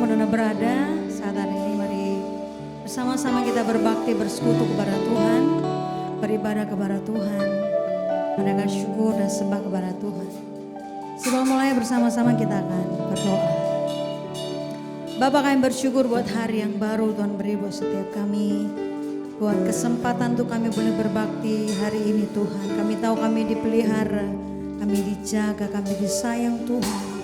dimanapun Anda berada, saat hari ini mari bersama-sama kita berbakti, bersekutu kepada Tuhan, beribadah kepada Tuhan, mendengar syukur dan sembah kepada Tuhan. Sebelum mulai bersama-sama kita akan berdoa. Bapa, kami bersyukur buat hari yang baru Tuhan beri buat setiap kami, buat kesempatan untuk kami boleh berbakti hari ini Tuhan. Kami tahu kami dipelihara, kami dijaga, kami disayang Tuhan.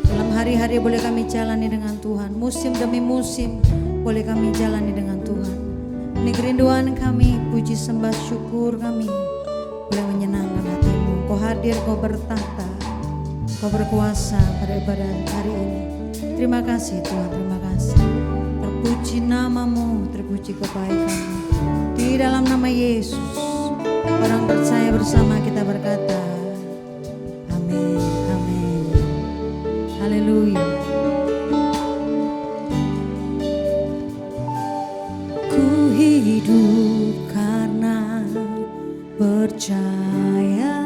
Dalam hari-hari boleh kami jalani dengan Tuhan, musim demi musim boleh kami jalani dengan Tuhan. Ini kerinduan kami, puji sembah syukur kami boleh menyenangkan hatimu. Kau hadir, kau bertahta, kau berkuasa pada ibadah hari ini. Terima kasih Tuhan, terima kasih. Terpuji namamu, terpuji kebaikanmu. Di dalam nama Yesus, orang percaya bersama kita berkata, amin, amin. Haleluya. Ku hidup karena percaya,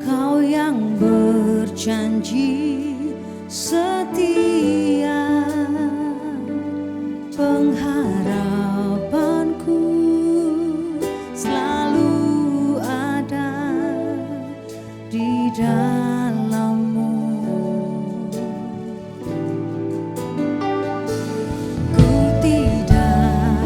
Kau yang berjanji setia, pengharapanku selalu ada di dalammu. Ku tidak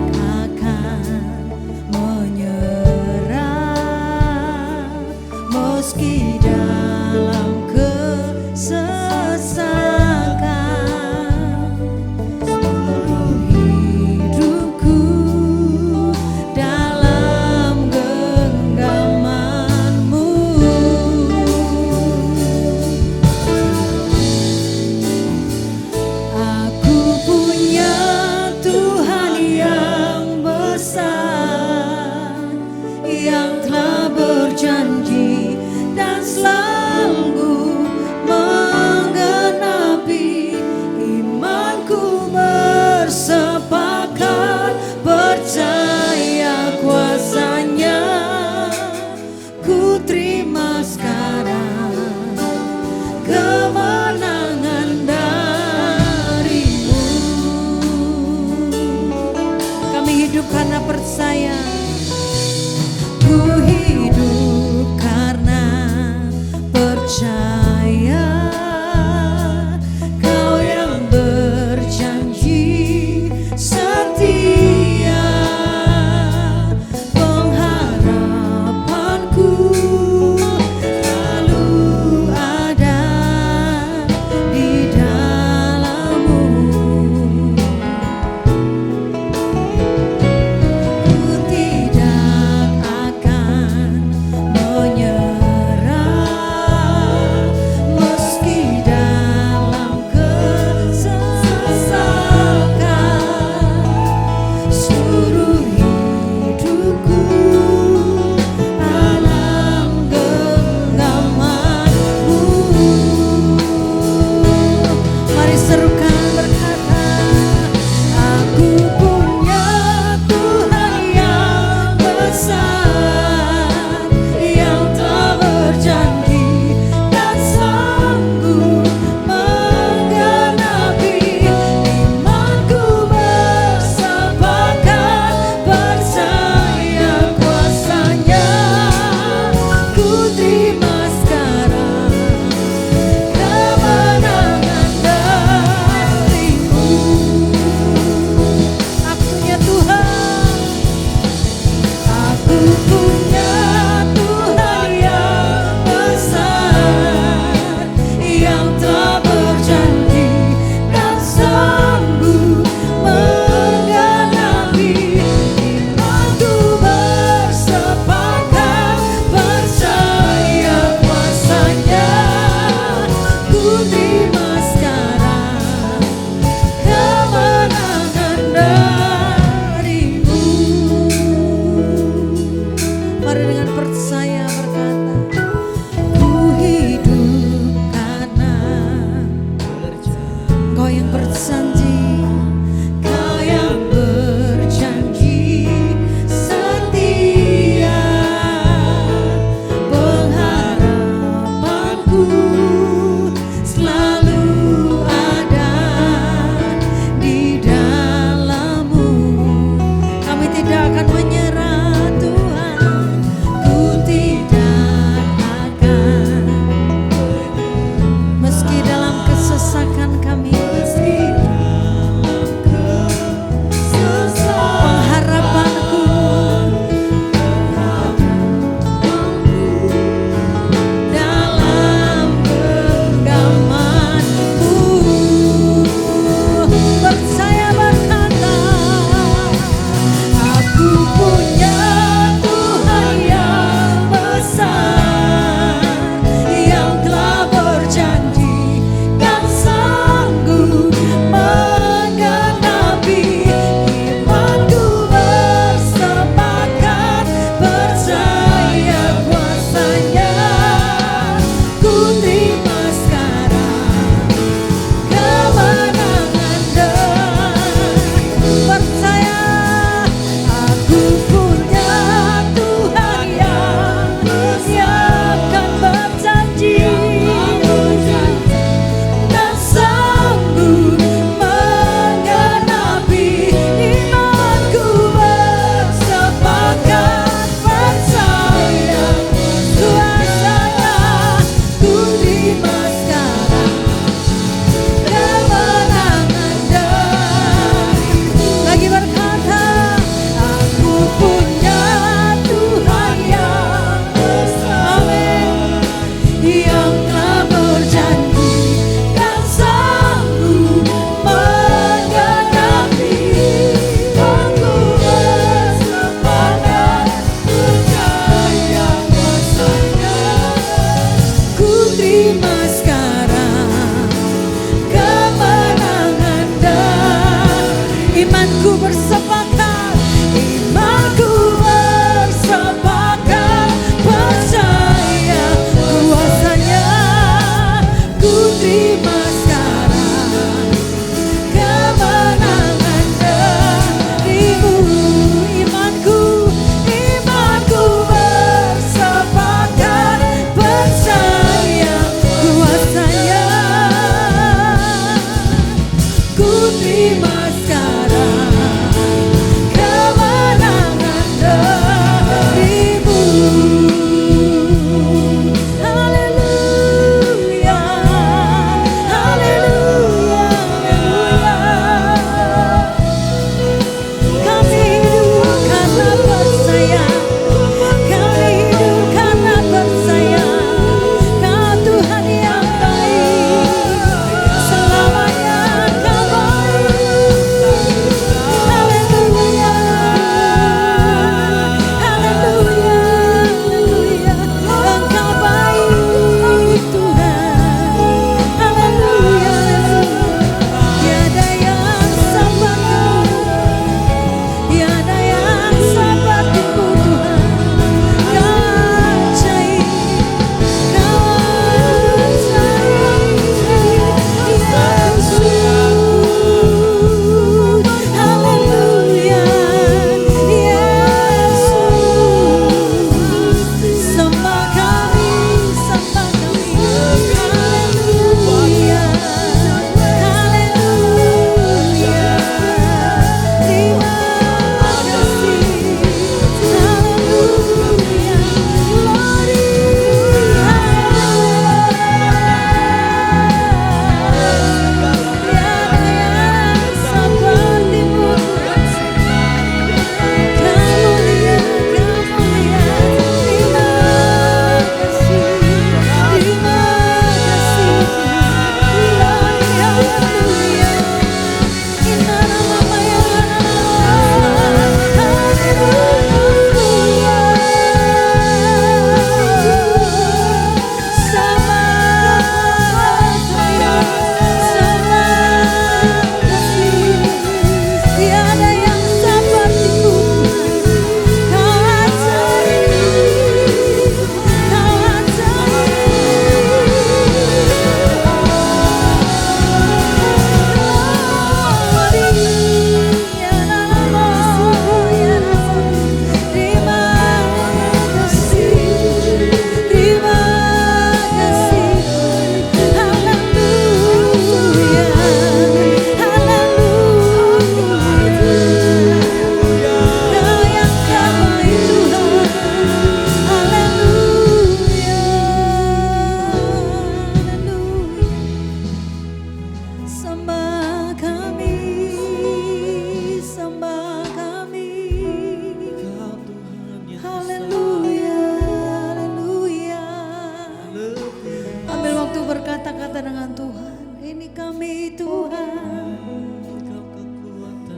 berkata-kata dengan Tuhan, ini kami Tuhan,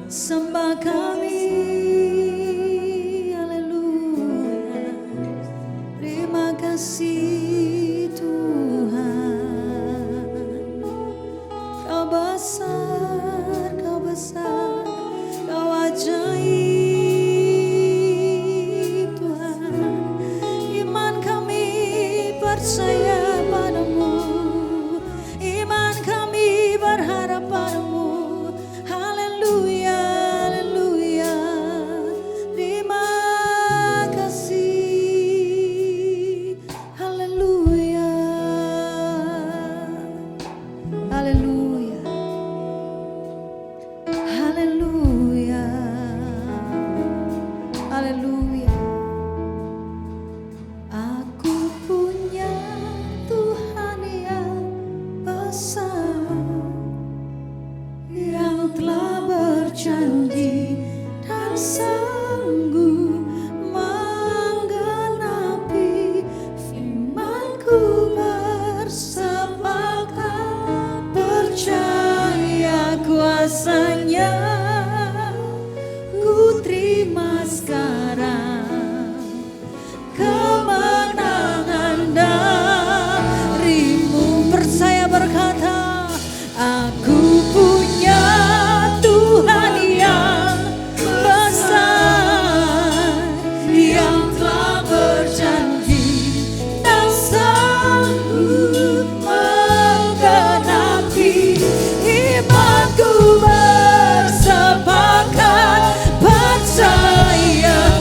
sembah kami, haleluya, terima kasih Tuhan, Kau besar, Kau besar, Kau ajaib Tuhan, iman kami percaya padamu, iman kami berharap padamu, haleluya, haleluya, terima kasih, haleluya, haleluya, haleluya, haleluya. Aku punya Tuhan yang besar, yang telah berjanji dan sanggup menggenapi firman-Ku, bersepakat percaya kuasa-Nya, ku terima sekarang kemenangan darimu. Percaya berkata, aku punya Tuhan yang besar, yang telah berjanji dan sanggup menggenapi imanku, bersepakat percaya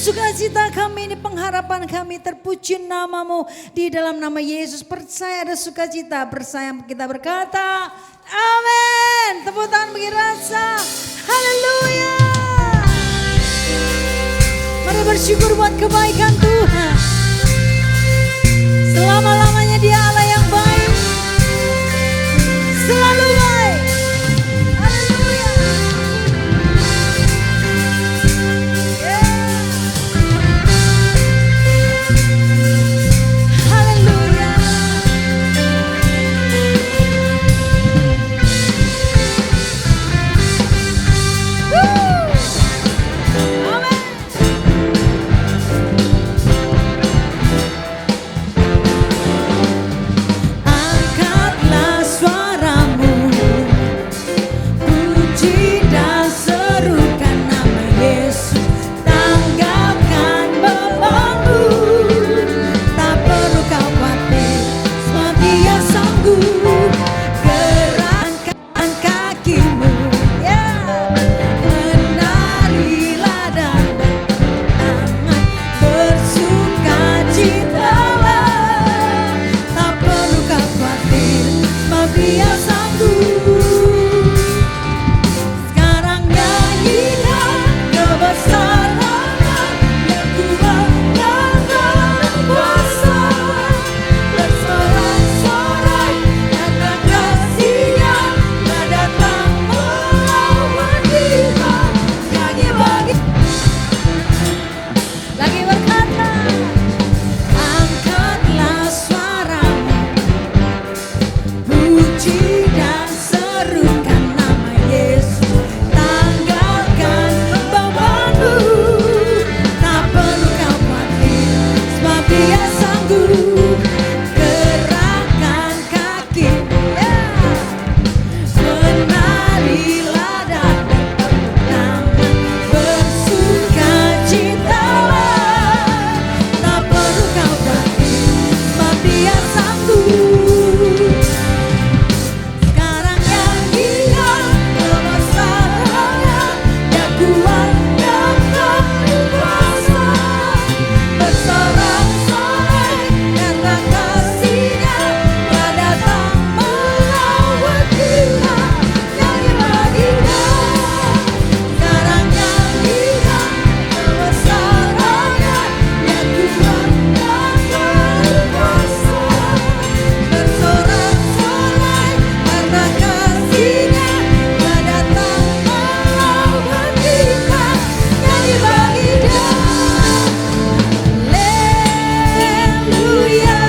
sukacita kami, ini pengharapan kami, terpuji namamu di dalam nama Yesus. Percaya ada sukacita, percaya kita berkata amin. Tepuk tangan bagi rasa, haleluya. Mari bersyukur buat kebaikan Tuhan. Selama-lamanya Dia Allah yang baik, selalu baik. Haleluya. Haleluya. Amin. Angkatlah suaramu, puji dan serukan nama Yesus. Tanggapkan bebanmu, tak perlu kau khawatir, sebab Dia sanggup. Gerakkan kakimu, ya, menarilah dan bertangan, bersukacitalah, tak perlu kau khawatir, sebab Dia sanggup. Sekarang nyanyikan kebesarannya, Dia kuat dan berkuasa, bersorak-sorai karena kasih-Nya telah datang melawan kita. Nyanyi lagi berkata, angkatlah suaramu, puji dan serukan nama Yesus. Tanggalkan bebanmu, tak perlu kau khawatir, sebab Dia sanggup. Gerakkan kakimu, ya, menarilah dan bertepuk tangan, bersukacitalah, tak perlu kau khawatir, sebab Dia sanggup. Sekarang nyanyikan kebesarannya, Dia kuat dan berkuasa, bersorak-sorai karena kasih-Nya telah datang melawan kita. Nyanyi bagi Dia. Sekarang nyanyikan kebesarannya, Dia kuat dan berkuasa, bersorak-sorai karena kasih-Nya telah datang melawan kita. Nyanyi bagi Dia. Haleluya,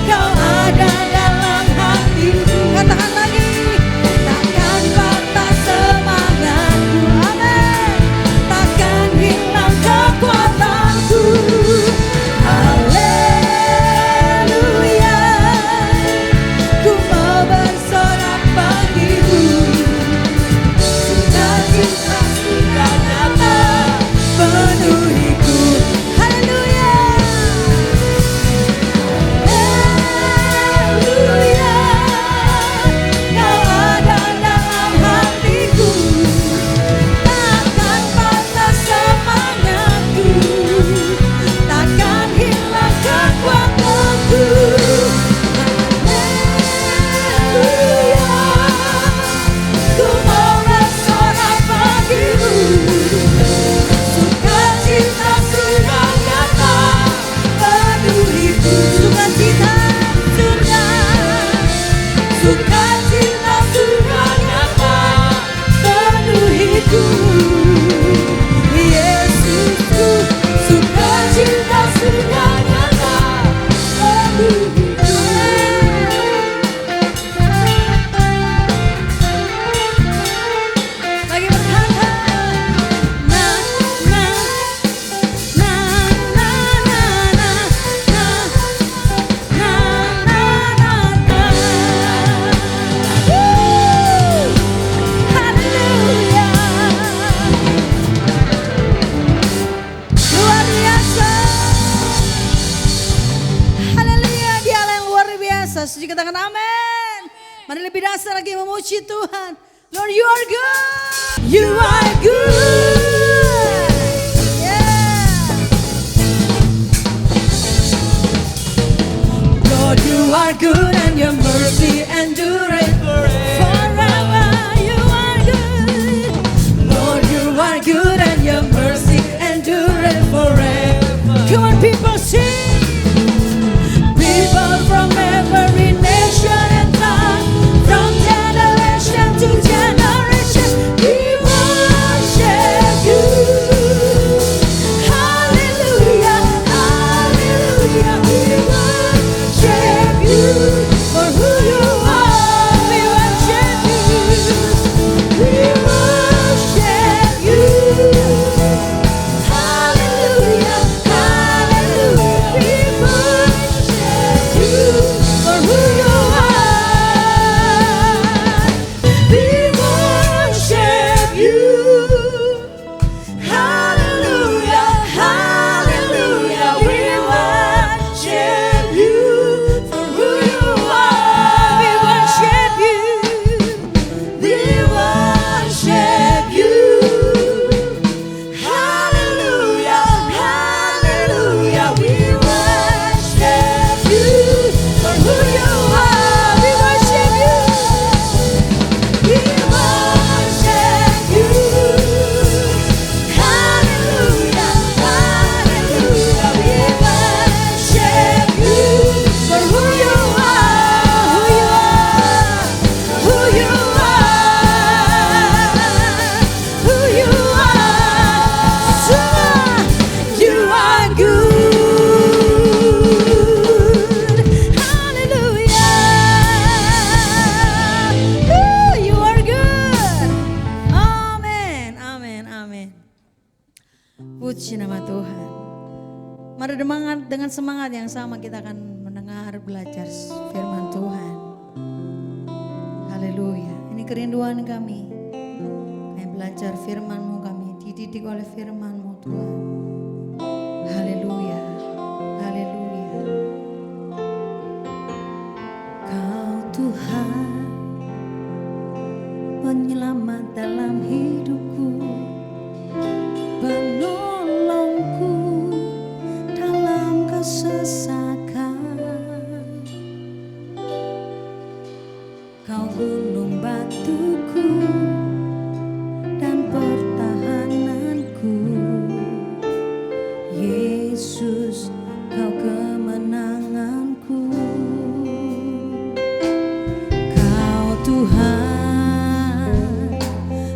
Kau ada dalam hatiku. Katakan lagi, takkan patah semangatku. Amin. Takkan hilang kekuatanku. Haleluya, ku mau bersorak bagimu. Sukacita sudah nyata penuhiku. Haleluya. Haleluya, Kau ada dalam hatiku. Takkan patah semangatku, takkan hilang kekuatanku. Haleluya, ku mau bersorak bagimu. Sukacita sudah nyata penuhiku. Sukacita sudah nyata penuhiku. Yesusku, sukacita sudah nyata penuhiku. Lagi berkata, na na na na na na na na na na. Haleluya, luar biasa. Haleluya, Dia Allah yang luar biasa. Setuju katakan amin. Mari lebih dasar lagi memuji Tuhan. Lord, you are good. You are good. Yeah. Puji nama Tuhan. Mari dengan semangat yang sama kita akan mendengar belajar firman Tuhan. Haleluya. Ini kerinduan kami. Kami belajar firman-Mu, kami dididik oleh firman-Mu Tuhan. Haleluya. Haleluya. Kau Tuhan, penyelamat dalam hidupku, penolongku dalam kesesakan. Kau gunung batuku dan pertahananku, Yesus, Kau kemenanganku. Kau Tuhan,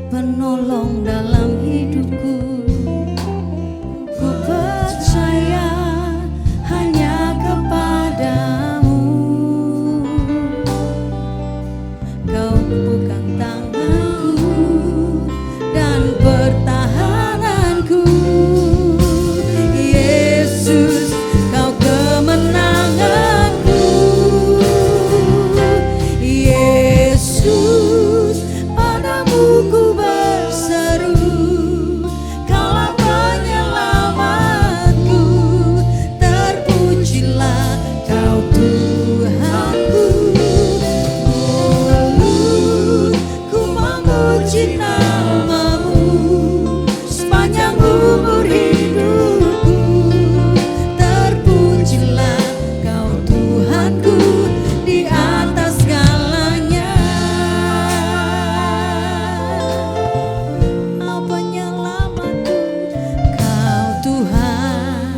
penolong dalam hidupku, ku percaya hanya kepadamu. Kau pegang tanganku dan pertahananku, Yesus, Kau kemenanganku. Yesus, padamu ku berseru, Kaulah penyelamatku. Terpujilah Kau Tuhanku. Mulut ku memuji nama-Mu sepanjang umur hidupku. Terpujilah Kau Tuhanku di atas segalanya. Kau penyelamatku, Kau Tuhan,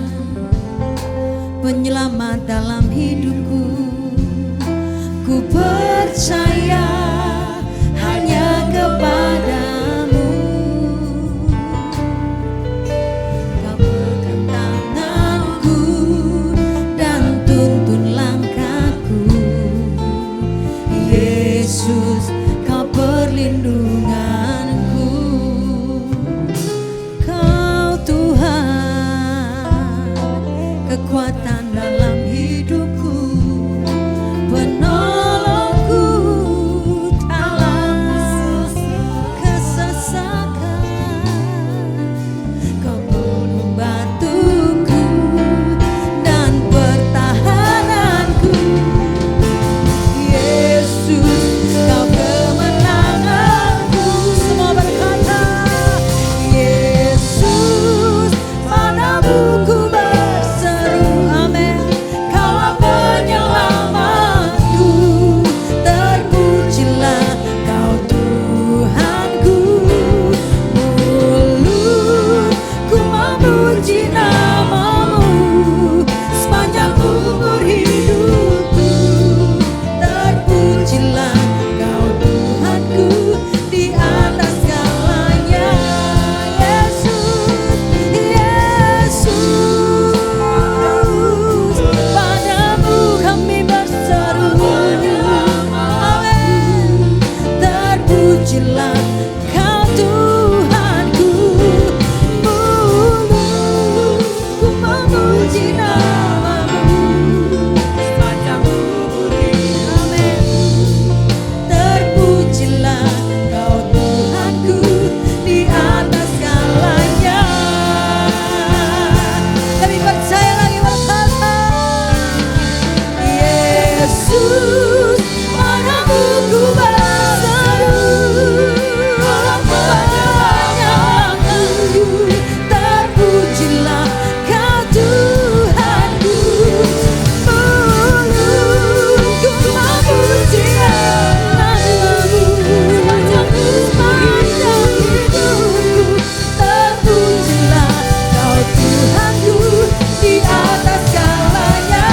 penyelamat dalam hidupku. Ku percaya hanya kepadamu. Kau pegang tanganku dan tuntun langkahku, Yesus, Kau perlindunganku. Kau Tuhan, kekuatan dalam hidupku, penolongku dalam kesesakan. Kau gunung batuku dan pertahananku, Yesus, Kau kemenanganku. Semua berkata, Yesus, padamu ku berseru. Amin. Kaulah penyelamatku. Terpujilah Kau Tuhanku. Mulutku memuji nama-Mu sepanjang umur hidupku. Terpujilah Kau Tuhanku di atas segalanya. Yesus, Yesus, padamu kami berseru. Amin. Terpujilah Kau Tuhanku. Mulutku memuji nama-Mu sepanjang umur hidup. Amin. Terpujilah Kau Tuhanku di atas segalanya. Kami percaya lagi berkata, Yesus, padamu ku berseru. Kaulah penyelamatku. Terpujilah Kau Tuhanku. Mulutku memuji nama-Mu sepanjang hidupku. Terpujilah Kau Tuhanku di atas segalanya.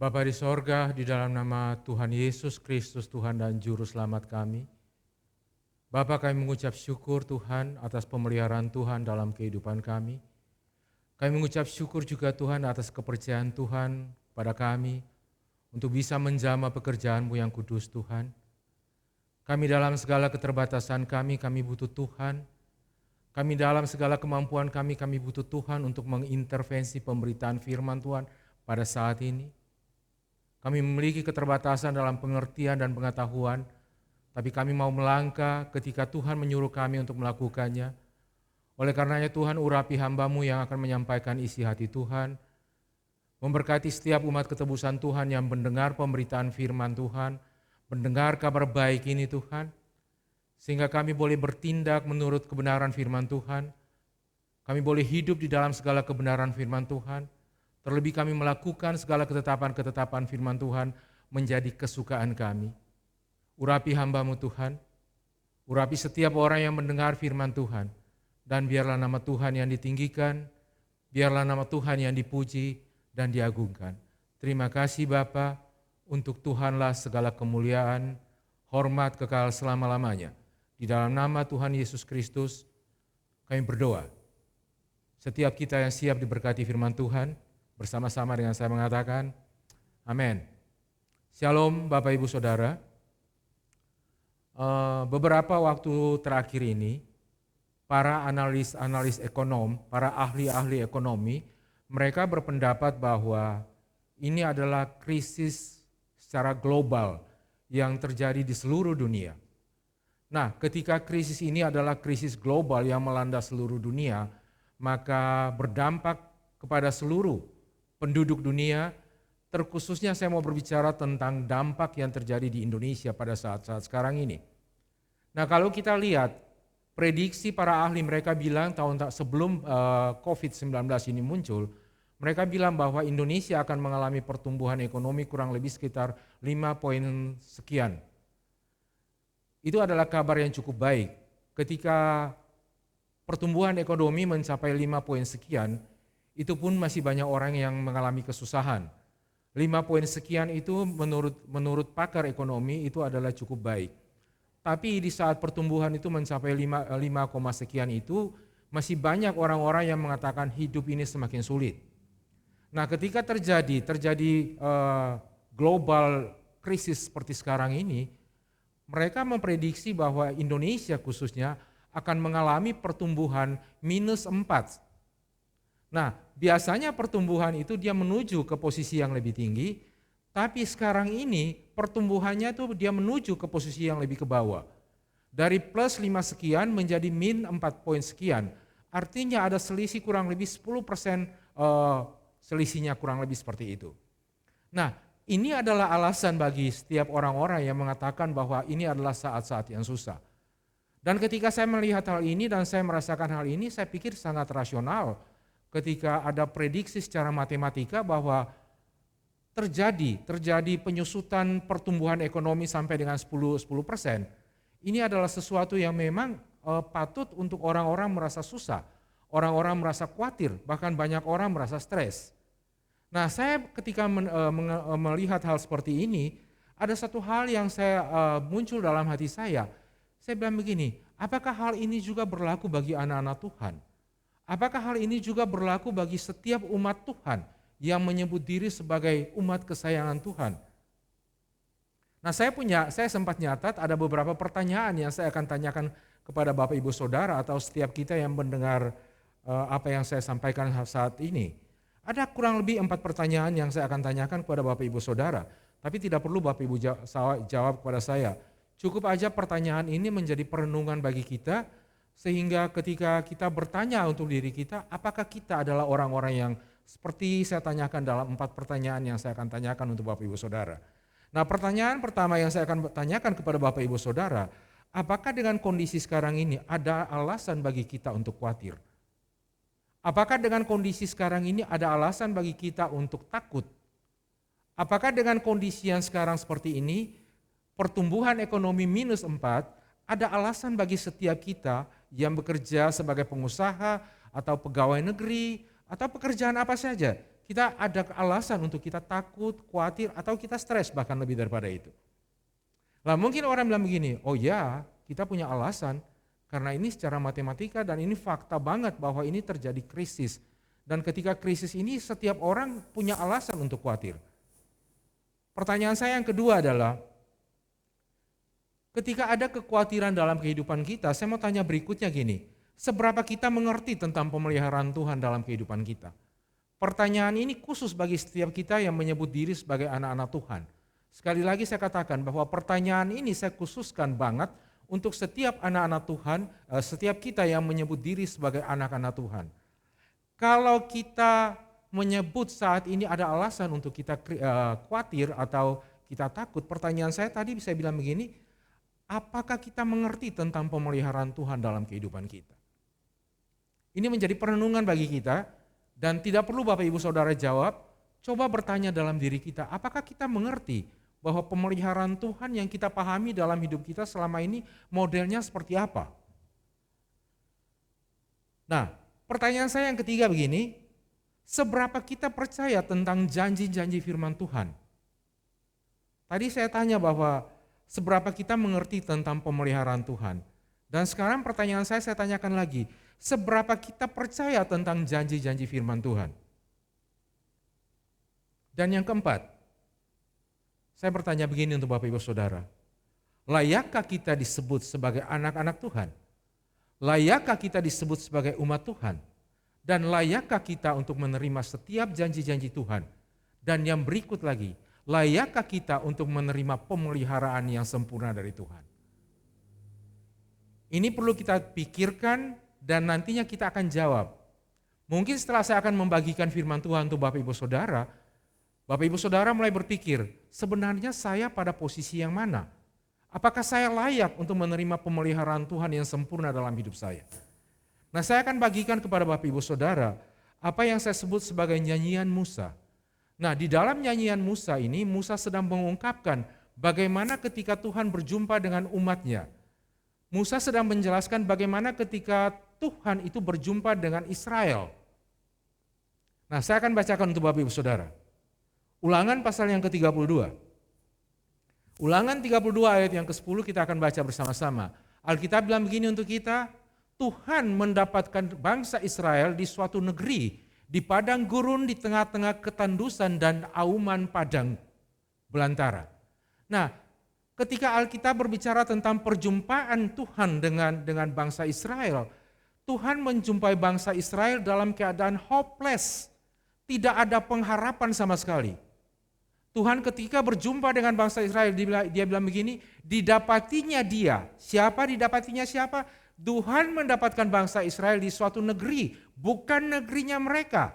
Bapa di sorga, di dalam nama Tuhan Yesus Kristus, Tuhan dan Juru Selamat kami. Bapa, kami mengucap syukur Tuhan atas pemeliharaan Tuhan dalam kehidupan kami. Kami mengucap syukur juga Tuhan atas kepercayaan Tuhan pada kami untuk bisa menjamah pekerjaan-Mu yang kudus Tuhan. Kami dalam segala keterbatasan kami butuh Tuhan. Kami dalam segala kemampuan kami butuh Tuhan untuk mengintervensi pemberitaan firman Tuhan pada saat ini. Kami memiliki keterbatasan dalam pengertian dan pengetahuan, tapi kami mau melangkah ketika Tuhan menyuruh kami untuk melakukannya. Oleh karenanya Tuhan, urapi hamba-Mu yang akan menyampaikan isi hati Tuhan, memberkati setiap umat ketebusan Tuhan yang mendengar pemberitaan firman Tuhan, mendengar kabar baik ini Tuhan, sehingga kami boleh bertindak menurut kebenaran firman Tuhan, kami boleh hidup di dalam segala kebenaran firman Tuhan, terlebih kami melakukan segala ketetapan-ketetapan firman Tuhan menjadi kesukaan kami. Urapi hamba-Mu Tuhan, urapi setiap orang yang mendengar firman Tuhan, dan biarlah nama Tuhan yang ditinggikan, biarlah nama Tuhan yang dipuji dan diagungkan. Terima kasih Bapa, untuk Tuhanlah segala kemuliaan, hormat kekal selama-lamanya. Di dalam nama Tuhan Yesus Kristus, kami berdoa. Setiap kita yang siap diberkati firman Tuhan, bersama-sama dengan saya mengatakan, amin. Shalom Bapak Ibu Saudara. Beberapa waktu terakhir ini, para analis ekonom, para ahli-ahli ekonomi, mereka berpendapat bahwa ini adalah krisis secara global yang terjadi di seluruh dunia. Nah, ketika krisis ini adalah krisis global yang melanda seluruh dunia, maka berdampak kepada seluruh penduduk dunia, terkhususnya saya mau berbicara tentang dampak yang terjadi di Indonesia pada saat-saat sekarang ini. Nah, kalau kita lihat prediksi para ahli, mereka bilang sebelum COVID-19 ini muncul, mereka bilang bahwa Indonesia akan mengalami pertumbuhan ekonomi kurang lebih sekitar 5 poin sekian. Itu adalah kabar yang cukup baik. Ketika pertumbuhan ekonomi mencapai 5 poin sekian, itu pun masih banyak orang yang mengalami kesusahan. 5 poin sekian itu menurut pakar ekonomi itu adalah cukup baik. Tapi di saat pertumbuhan itu mencapai 5 sekian itu, masih banyak orang-orang yang mengatakan hidup ini semakin sulit. Nah, ketika terjadi global krisis seperti sekarang ini, mereka memprediksi bahwa Indonesia khususnya akan mengalami pertumbuhan -4. Nah, biasanya pertumbuhan itu dia menuju ke posisi yang lebih tinggi, tapi sekarang ini pertumbuhannya itu dia menuju ke posisi yang lebih ke bawah. Dari +5 sekian menjadi -4 poin sekian, artinya ada selisih kurang lebih 10% selisihnya kurang lebih seperti itu. Nah, ini adalah alasan bagi setiap orang-orang yang mengatakan bahwa ini adalah saat-saat yang susah. Dan ketika saya melihat hal ini dan saya merasakan hal ini, saya pikir sangat rasional ketika ada prediksi secara matematika bahwa terjadi penyusutan pertumbuhan ekonomi sampai dengan 10%. Ini adalah sesuatu yang memang patut untuk orang-orang merasa susah, orang-orang merasa khawatir, bahkan banyak orang merasa stres. Nah, saya ketika melihat hal seperti ini, ada satu hal yang muncul dalam hati saya. Saya bilang begini, apakah hal ini juga berlaku bagi anak-anak Tuhan? Apakah hal ini juga berlaku bagi setiap umat Tuhan yang menyebut diri sebagai umat kesayangan Tuhan? Nah, saya sempat nyatat ada beberapa pertanyaan yang saya akan tanyakan kepada Bapak Ibu Saudara atau setiap kita yang mendengar apa yang saya sampaikan saat ini. Ada kurang lebih 4 pertanyaan yang saya akan tanyakan kepada Bapak Ibu Saudara, tapi tidak perlu Bapak Ibu jawab kepada saya. Cukup aja pertanyaan ini menjadi perenungan bagi kita, sehingga ketika kita bertanya untuk diri kita, apakah kita adalah orang-orang yang seperti saya tanyakan dalam 4 pertanyaan yang saya akan tanyakan untuk Bapak Ibu Saudara. Nah, pertanyaan pertama yang saya akan tanyakan kepada Bapak Ibu Saudara, apakah dengan kondisi sekarang ini ada alasan bagi kita untuk khawatir? Apakah dengan kondisi sekarang ini ada alasan bagi kita untuk takut? Apakah dengan kondisi yang sekarang seperti ini, pertumbuhan ekonomi -4, ada alasan bagi setiap kita yang bekerja sebagai pengusaha atau pegawai negeri atau pekerjaan apa saja, Kita ada alasan untuk kita takut, khawatir, atau kita stres bahkan lebih daripada itu. Lah mungkin orang bilang begini, oh ya kita punya alasan karena ini secara matematika dan ini fakta banget bahwa ini terjadi krisis. Dan ketika krisis ini setiap orang punya alasan untuk khawatir. Pertanyaan saya yang kedua adalah, ketika ada kekhawatiran dalam kehidupan kita, saya mau tanya berikutnya gini, seberapa kita mengerti tentang pemeliharaan Tuhan dalam kehidupan kita? Pertanyaan ini khusus bagi setiap kita yang menyebut diri sebagai anak-anak Tuhan. Sekali lagi saya katakan bahwa pertanyaan ini saya khususkan banget untuk setiap anak-anak Tuhan, setiap kita yang menyebut diri sebagai anak-anak Tuhan. Kalau kita menyebut saat ini ada alasan untuk kita khawatir atau kita takut, pertanyaan saya tadi bisa bilang begini, apakah kita mengerti tentang pemeliharaan Tuhan dalam kehidupan kita? Ini menjadi perenungan bagi kita. Dan tidak perlu Bapak Ibu Saudara jawab, coba bertanya dalam diri kita, apakah kita mengerti bahwa pemeliharaan Tuhan yang kita pahami dalam hidup kita selama ini modelnya seperti apa? Nah, pertanyaan saya yang ketiga begini, seberapa kita percaya tentang janji-janji firman Tuhan? Tadi saya tanya bahwa seberapa kita mengerti tentang pemeliharaan Tuhan. Dan sekarang pertanyaan saya tanyakan lagi, seberapa kita percaya tentang janji-janji firman Tuhan? Dan yang keempat, saya bertanya begini untuk Bapak Ibu Saudara, layakkah kita disebut sebagai anak-anak Tuhan? Layakkah kita disebut sebagai umat Tuhan? Dan layakkah kita untuk menerima setiap janji-janji Tuhan? Dan yang berikut lagi, layakkah kita untuk menerima pemeliharaan yang sempurna dari Tuhan? Ini perlu kita pikirkan dan nantinya kita akan jawab. Mungkin setelah saya akan membagikan firman Tuhan untuk Bapak Ibu Saudara mulai berpikir, sebenarnya saya pada posisi yang mana? Apakah saya layak untuk menerima pemeliharaan Tuhan yang sempurna dalam hidup saya? Nah, saya akan bagikan kepada Bapak Ibu Saudara apa yang saya sebut sebagai nyanyian Musa. Nah, di dalam nyanyian Musa ini, Musa sedang mengungkapkan bagaimana ketika Tuhan berjumpa dengan umatnya. Musa sedang menjelaskan bagaimana ketika Tuhan itu berjumpa dengan Israel. Nah, saya akan bacakan untuk Bapak Ibu Saudara. Ulangan pasal yang ke-32. Ulangan 32 ayat yang ke-10 kita akan baca bersama-sama. Alkitab bilang begini untuk kita, Tuhan mendapatkan bangsa Israel di suatu negeri, di padang gurun di tengah-tengah ketandusan dan auman padang belantara. Nah, ketika Alkitab berbicara tentang perjumpaan Tuhan dengan bangsa Israel, Tuhan menjumpai bangsa Israel dalam keadaan hopeless, tidak ada pengharapan sama sekali. Tuhan ketika berjumpa dengan bangsa Israel, dia bilang begini, didapatinya dia. Siapa didapatinya siapa? Tuhan mendapatkan bangsa Israel di suatu negeri, bukan negerinya mereka.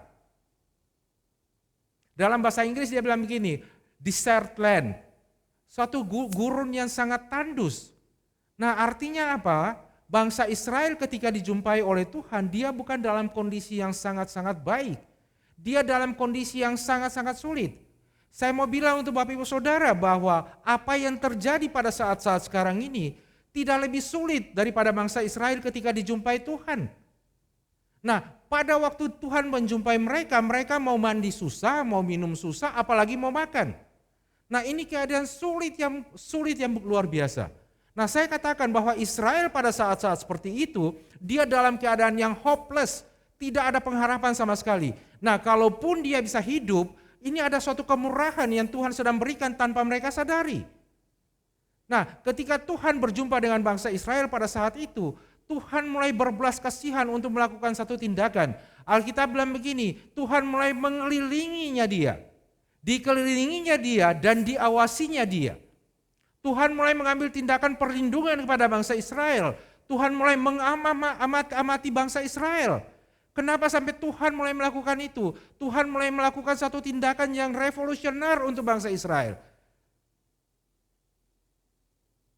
Dalam bahasa Inggris dia bilang begini, desert land. Suatu gurun yang sangat tandus. Nah, artinya apa? Bangsa Israel ketika dijumpai oleh Tuhan, dia bukan dalam kondisi yang sangat-sangat baik. Dia dalam kondisi yang sangat-sangat sulit. Saya mau bilang untuk Bapak Ibu Saudara bahwa apa yang terjadi pada saat-saat sekarang ini tidak lebih sulit daripada bangsa Israel ketika dijumpai Tuhan. Nah, pada waktu Tuhan menjumpai mereka, mereka mau mandi susah, mau minum susah, apalagi mau makan. Nah, ini keadaan sulit yang luar biasa. Nah, saya katakan bahwa Israel pada saat-saat seperti itu, dia dalam keadaan yang hopeless, tidak ada pengharapan sama sekali. Nah, kalaupun dia bisa hidup, ini ada suatu kemurahan yang Tuhan sedang berikan tanpa mereka sadari. Nah, ketika Tuhan berjumpa dengan bangsa Israel pada saat itu, Tuhan mulai berbelas kasihan untuk melakukan satu tindakan. Alkitab bilang begini, Tuhan mulai mengelilinginya dia. Dikelilinginya dia dan diawasinya dia. Tuhan mulai mengambil tindakan perlindungan kepada bangsa Israel. Tuhan mulai mengamati bangsa Israel. Kenapa sampai Tuhan mulai melakukan itu? Tuhan mulai melakukan satu tindakan yang revolusioner untuk bangsa Israel.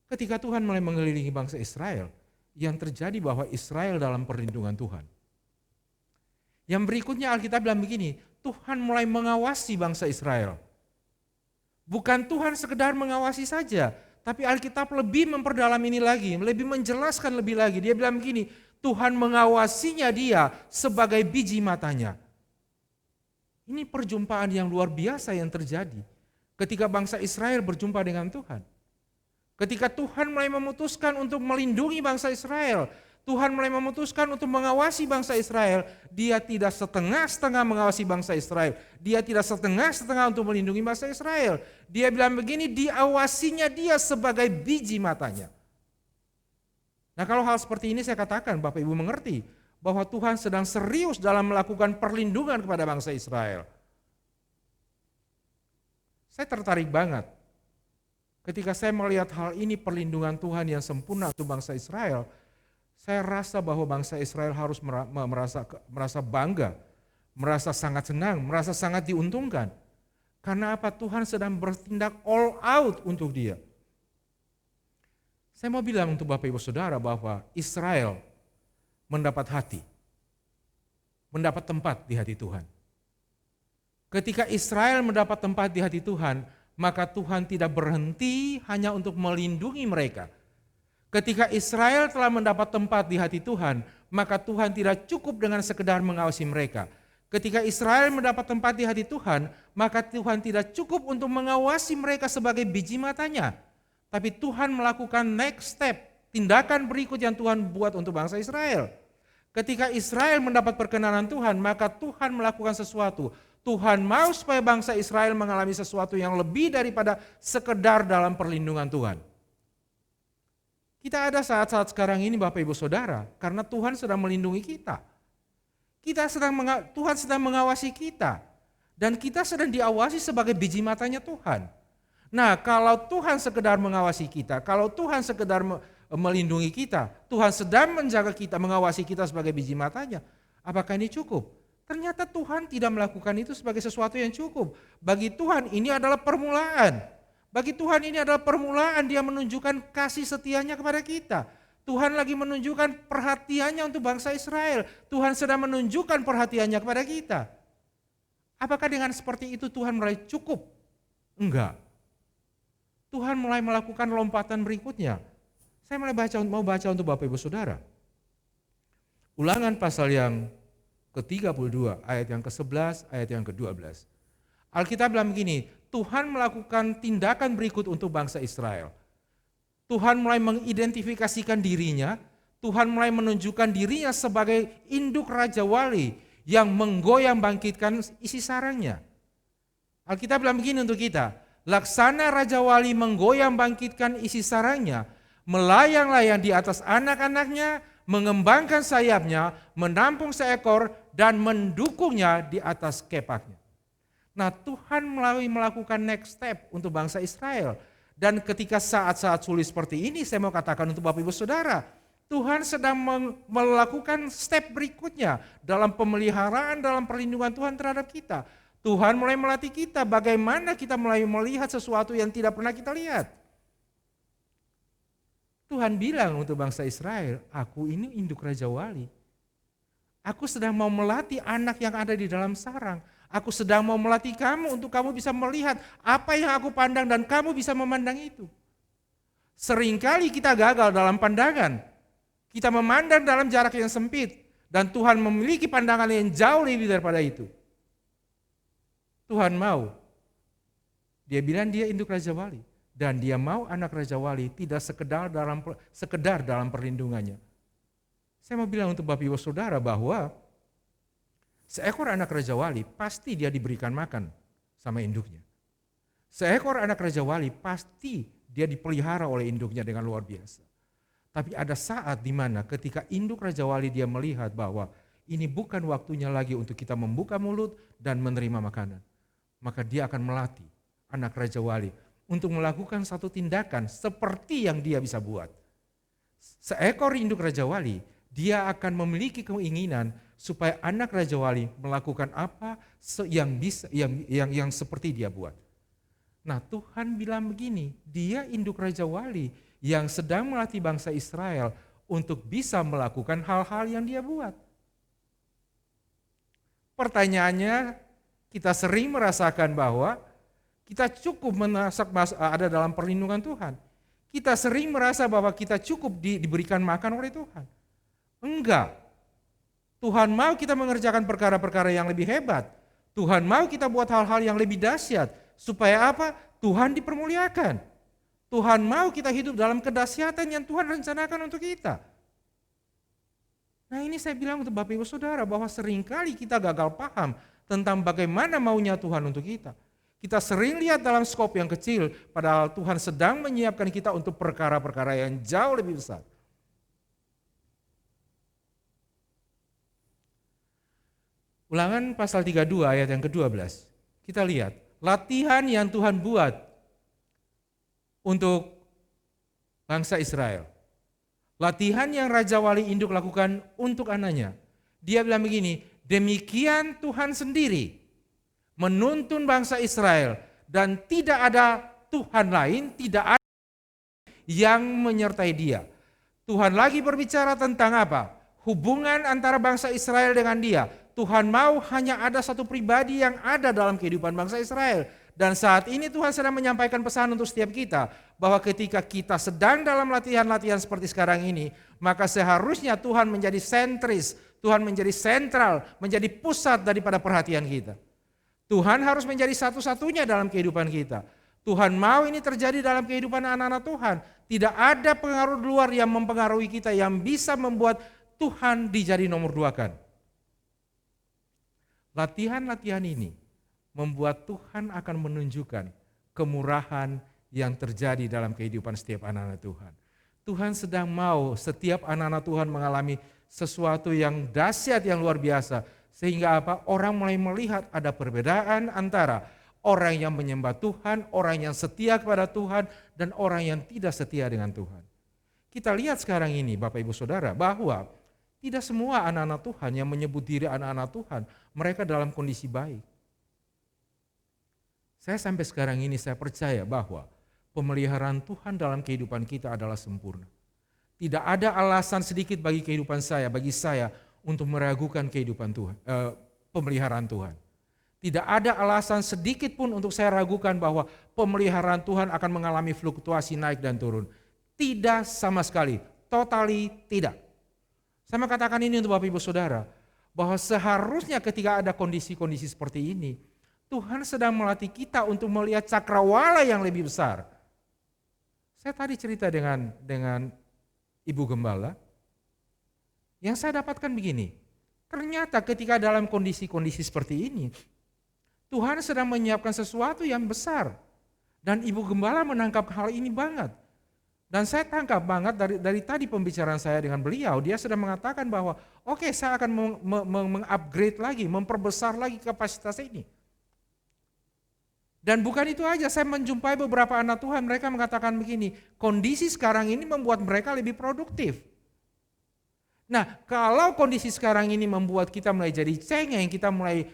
Ketika Tuhan mulai mengelilingi bangsa Israel, yang terjadi bahwa Israel dalam perlindungan Tuhan. Yang berikutnya Alkitab bilang begini, Tuhan mulai mengawasi bangsa Israel. Bukan Tuhan sekedar mengawasi saja, tapi Alkitab lebih memperdalam ini lagi, lebih menjelaskan lebih lagi. Dia bilang begini, Tuhan mengawasinya dia sebagai biji matanya. Ini perjumpaan yang luar biasa yang terjadi ketika bangsa Israel berjumpa dengan Tuhan. Ketika Tuhan mulai memutuskan untuk melindungi bangsa Israel, Tuhan mulai memutuskan untuk mengawasi bangsa Israel. Dia tidak setengah-setengah mengawasi bangsa Israel. Dia tidak setengah-setengah untuk melindungi bangsa Israel. Dia bilang begini, diawasinya dia sebagai biji matanya. Nah, kalau hal seperti ini saya katakan, Bapak Ibu mengerti bahwa Tuhan sedang serius dalam melakukan perlindungan kepada bangsa Israel. Saya tertarik banget ketika saya melihat hal ini, perlindungan Tuhan yang sempurna untuk bangsa Israel. Saya rasa bahwa bangsa Israel harus merasa bangga, merasa sangat senang, merasa sangat diuntungkan. Karena apa? Tuhan sedang bertindak all out untuk dia. Saya mau bilang untuk Bapak Ibu Saudara bahwa Israel mendapat hati, mendapat tempat di hati Tuhan. Ketika Israel mendapat tempat di hati Tuhan, maka Tuhan tidak berhenti hanya untuk melindungi mereka. Ketika Israel telah mendapat tempat di hati Tuhan, maka Tuhan tidak cukup dengan sekedar mengawasi mereka. Ketika Israel mendapat tempat di hati Tuhan, maka Tuhan tidak cukup untuk mengawasi mereka sebagai biji matanya. Tapi Tuhan melakukan next step, tindakan berikut yang Tuhan buat untuk bangsa Israel. Ketika Israel mendapat perkenanan Tuhan, maka Tuhan melakukan sesuatu. Tuhan mau supaya bangsa Israel mengalami sesuatu yang lebih daripada sekedar dalam perlindungan Tuhan. Kita ada saat-saat sekarang ini Bapak Ibu Saudara, karena Tuhan sedang melindungi kita. Tuhan sedang mengawasi kita. Dan kita sedang diawasi sebagai biji matanya Tuhan. Nah, kalau Tuhan sekedar mengawasi kita, kalau Tuhan sekedar melindungi kita, Tuhan sedang menjaga kita, mengawasi kita sebagai biji matanya, apakah ini cukup? Ternyata Tuhan tidak melakukan itu sebagai sesuatu yang cukup. Bagi Tuhan ini adalah permulaan. Bagi Tuhan ini adalah permulaan, dia menunjukkan kasih setianya kepada kita. Tuhan lagi menunjukkan perhatiannya untuk bangsa Israel. Tuhan sedang menunjukkan perhatiannya kepada kita. Apakah dengan seperti itu Tuhan mulai cukup? Enggak. Tuhan mulai melakukan lompatan berikutnya. Saya mau baca untuk Bapak Ibu Saudara. Ulangan pasal yang ke-32, ayat yang ke-11, ayat yang ke-12. Alkitab bilang begini, Tuhan melakukan tindakan berikut untuk bangsa Israel. Tuhan mulai mengidentifikasikan dirinya, Tuhan mulai menunjukkan dirinya sebagai induk Raja Wali yang menggoyang bangkitkan isi sarangnya. Alkitab bilang begini untuk kita, laksana Raja Wali menggoyang bangkitkan isi sarangnya, melayang-layang di atas anak-anaknya, mengembangkan sayapnya, menampung seekor, dan mendukungnya di atas kepaknya. Nah, Tuhan melakukan next step untuk bangsa Israel. Dan ketika saat-saat sulit seperti ini, saya mau katakan untuk Bapak Ibu Saudara, Tuhan sedang melakukan step berikutnya dalam pemeliharaan, dalam perlindungan Tuhan terhadap kita. Tuhan mulai melatih kita bagaimana kita mulai melihat sesuatu yang tidak pernah kita lihat. Tuhan bilang untuk bangsa Israel, aku ini induk Raja Wali. Aku sedang mau melatih anak yang ada di dalam sarang. Aku sedang mau melatih kamu untuk kamu bisa melihat apa yang aku pandang dan kamu bisa memandang itu. Seringkali kita gagal dalam pandangan. Kita memandang dalam jarak yang sempit dan Tuhan memiliki pandangan yang jauh lebih daripada itu. Tuhan mau. Dia bilang dia induk Raja Wali. Dan dia mau anak Raja Wali tidak sekedar dalam perlindungannya. Saya mau bilang untuk Bapak Ibu Saudara bahwa seekor anak Raja Wali pasti dia diberikan makan sama induknya. Seekor anak Raja Wali pasti dia dipelihara oleh induknya dengan luar biasa. Tapi ada saat di mana ketika induk Raja Wali dia melihat bahwa ini bukan waktunya lagi untuk kita membuka mulut dan menerima makanan. Maka dia akan melatih anak Raja Wali untuk melakukan satu tindakan seperti yang dia bisa buat. Seekor induk Raja Wali, dia akan memiliki keinginan supaya anak Raja Wali melakukan apa yang seperti dia buat. Nah, Tuhan bilang begini, dia induk Raja Wali yang sedang melatih bangsa Israel untuk bisa melakukan hal-hal yang dia buat. Pertanyaannya, kita sering merasakan bahwa kita cukup ada dalam perlindungan Tuhan. Kita sering merasa bahwa kita cukup diberikan makan oleh Tuhan. Enggak. Tuhan mau kita mengerjakan perkara-perkara yang lebih hebat. Tuhan mau kita buat hal-hal yang lebih dahsyat. Supaya apa? Tuhan dipermuliakan. Tuhan mau kita hidup dalam kedahsyatan yang Tuhan rencanakan untuk kita. Nah ini saya bilang untuk Bapak Ibu Saudara bahwa seringkali kita gagal paham tentang bagaimana maunya Tuhan untuk kita. Kita sering lihat dalam skop yang kecil, padahal Tuhan sedang menyiapkan kita untuk perkara-perkara yang jauh lebih besar. Ulangan pasal 32 ayat yang ke-12. Kita lihat, latihan yang Tuhan buat untuk bangsa Israel. Latihan yang Raja Wali Induk lakukan untuk anaknya. Dia bilang begini, demikian Tuhan sendiri menuntun bangsa Israel dan tidak ada Tuhan lain, tidak ada yang menyertai dia. Tuhan lagi berbicara tentang apa? Hubungan antara bangsa Israel dengan dia. Tuhan mau hanya ada satu pribadi yang ada dalam kehidupan bangsa Israel. Dan saat ini Tuhan sedang menyampaikan pesan untuk setiap kita, bahwa ketika kita sedang dalam latihan-latihan seperti sekarang ini, maka seharusnya Tuhan menjadi sentris, Tuhan menjadi sentral, menjadi pusat daripada perhatian kita. Tuhan harus menjadi satu-satunya dalam kehidupan kita. Tuhan mau ini terjadi dalam kehidupan anak-anak Tuhan. Tidak ada pengaruh luar yang mempengaruhi kita yang bisa membuat Tuhan dijadi nomor duakan. Latihan-latihan ini membuat Tuhan akan menunjukkan kemurahan yang terjadi dalam kehidupan setiap anak-anak Tuhan. Tuhan sedang mau setiap anak-anak Tuhan mengalami sesuatu yang dahsyat, yang luar biasa. Sehingga apa? Orang mulai melihat ada perbedaan antara orang yang menyembah Tuhan, orang yang setia kepada Tuhan, dan orang yang tidak setia dengan Tuhan. Kita lihat sekarang ini Bapak Ibu Saudara bahwa tidak semua anak-anak Tuhan yang menyebut diri anak-anak Tuhan, mereka dalam kondisi baik. Saya sampai sekarang ini saya percaya bahwa pemeliharaan Tuhan dalam kehidupan kita adalah sempurna. Tidak ada alasan sedikit bagi kehidupan saya, bagi saya untuk meragukan kehidupan Tuhan, pemeliharaan Tuhan. Tidak ada alasan sedikit pun untuk saya ragukan bahwa pemeliharaan Tuhan akan mengalami fluktuasi naik dan turun. Tidak sama sekali, totally tidak. Saya katakan ini untuk Bapak Ibu Saudara, bahwa seharusnya ketika ada kondisi-kondisi seperti ini, Tuhan sedang melatih kita untuk melihat cakrawala yang lebih besar. Saya tadi cerita dengan Ibu Gembala, yang saya dapatkan begini, ternyata ketika dalam kondisi-kondisi seperti ini, Tuhan sedang menyiapkan sesuatu yang besar. Dan Ibu Gembala menangkap hal ini banget. Dan saya tangkap banget dari tadi pembicaraan saya dengan beliau, dia sedang mengatakan bahwa oke, saya akan mengupgrade lagi, memperbesar lagi kapasitas ini. Dan bukan itu aja, saya menjumpai beberapa anak Tuhan, mereka mengatakan begini, kondisi sekarang ini membuat mereka lebih produktif. Nah, kalau kondisi sekarang ini membuat kita mulai jadi cengeng, kita mulai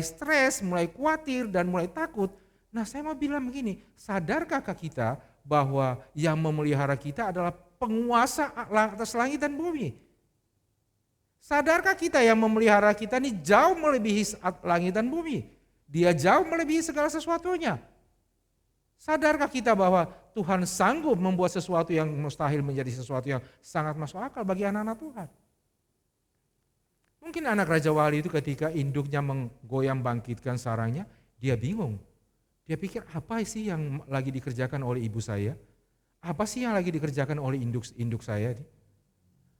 stres, mulai khawatir dan mulai takut. Nah, saya mau bilang begini, sadarkah kita bahwa yang memelihara kita adalah penguasa atas langit dan bumi? Sadarkah kita yang memelihara kita ini jauh melebihi langit dan bumi? Dia jauh melebihi segala sesuatunya. Sadarkah kita bahwa Tuhan sanggup membuat sesuatu yang mustahil menjadi sesuatu yang sangat masuk akal bagi anak-anak Tuhan? Mungkin anak Raja Wali itu ketika induknya menggoyang bangkitkan sarangnya, dia bingung. Dia pikir apa sih yang lagi dikerjakan oleh ibu saya? Apa sih yang lagi dikerjakan oleh induk saya?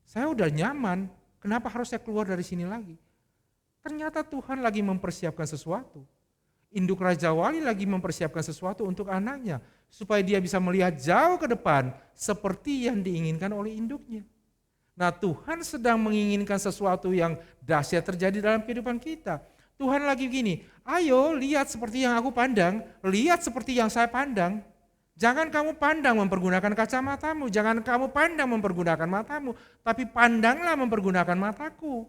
Saya udah nyaman, kenapa harus saya keluar dari sini lagi? Ternyata Tuhan lagi mempersiapkan sesuatu. Induk Raja Wali lagi mempersiapkan sesuatu untuk anaknya, supaya dia bisa melihat jauh ke depan seperti yang diinginkan oleh induknya. Nah, Tuhan sedang menginginkan sesuatu yang dahsyat terjadi dalam kehidupan kita. Tuhan lagi begini, ayo lihat seperti yang aku pandang, lihat seperti yang saya pandang. Jangan kamu pandang mempergunakan kacamatamu, jangan kamu pandang mempergunakan matamu, tapi pandanglah mempergunakan mataku.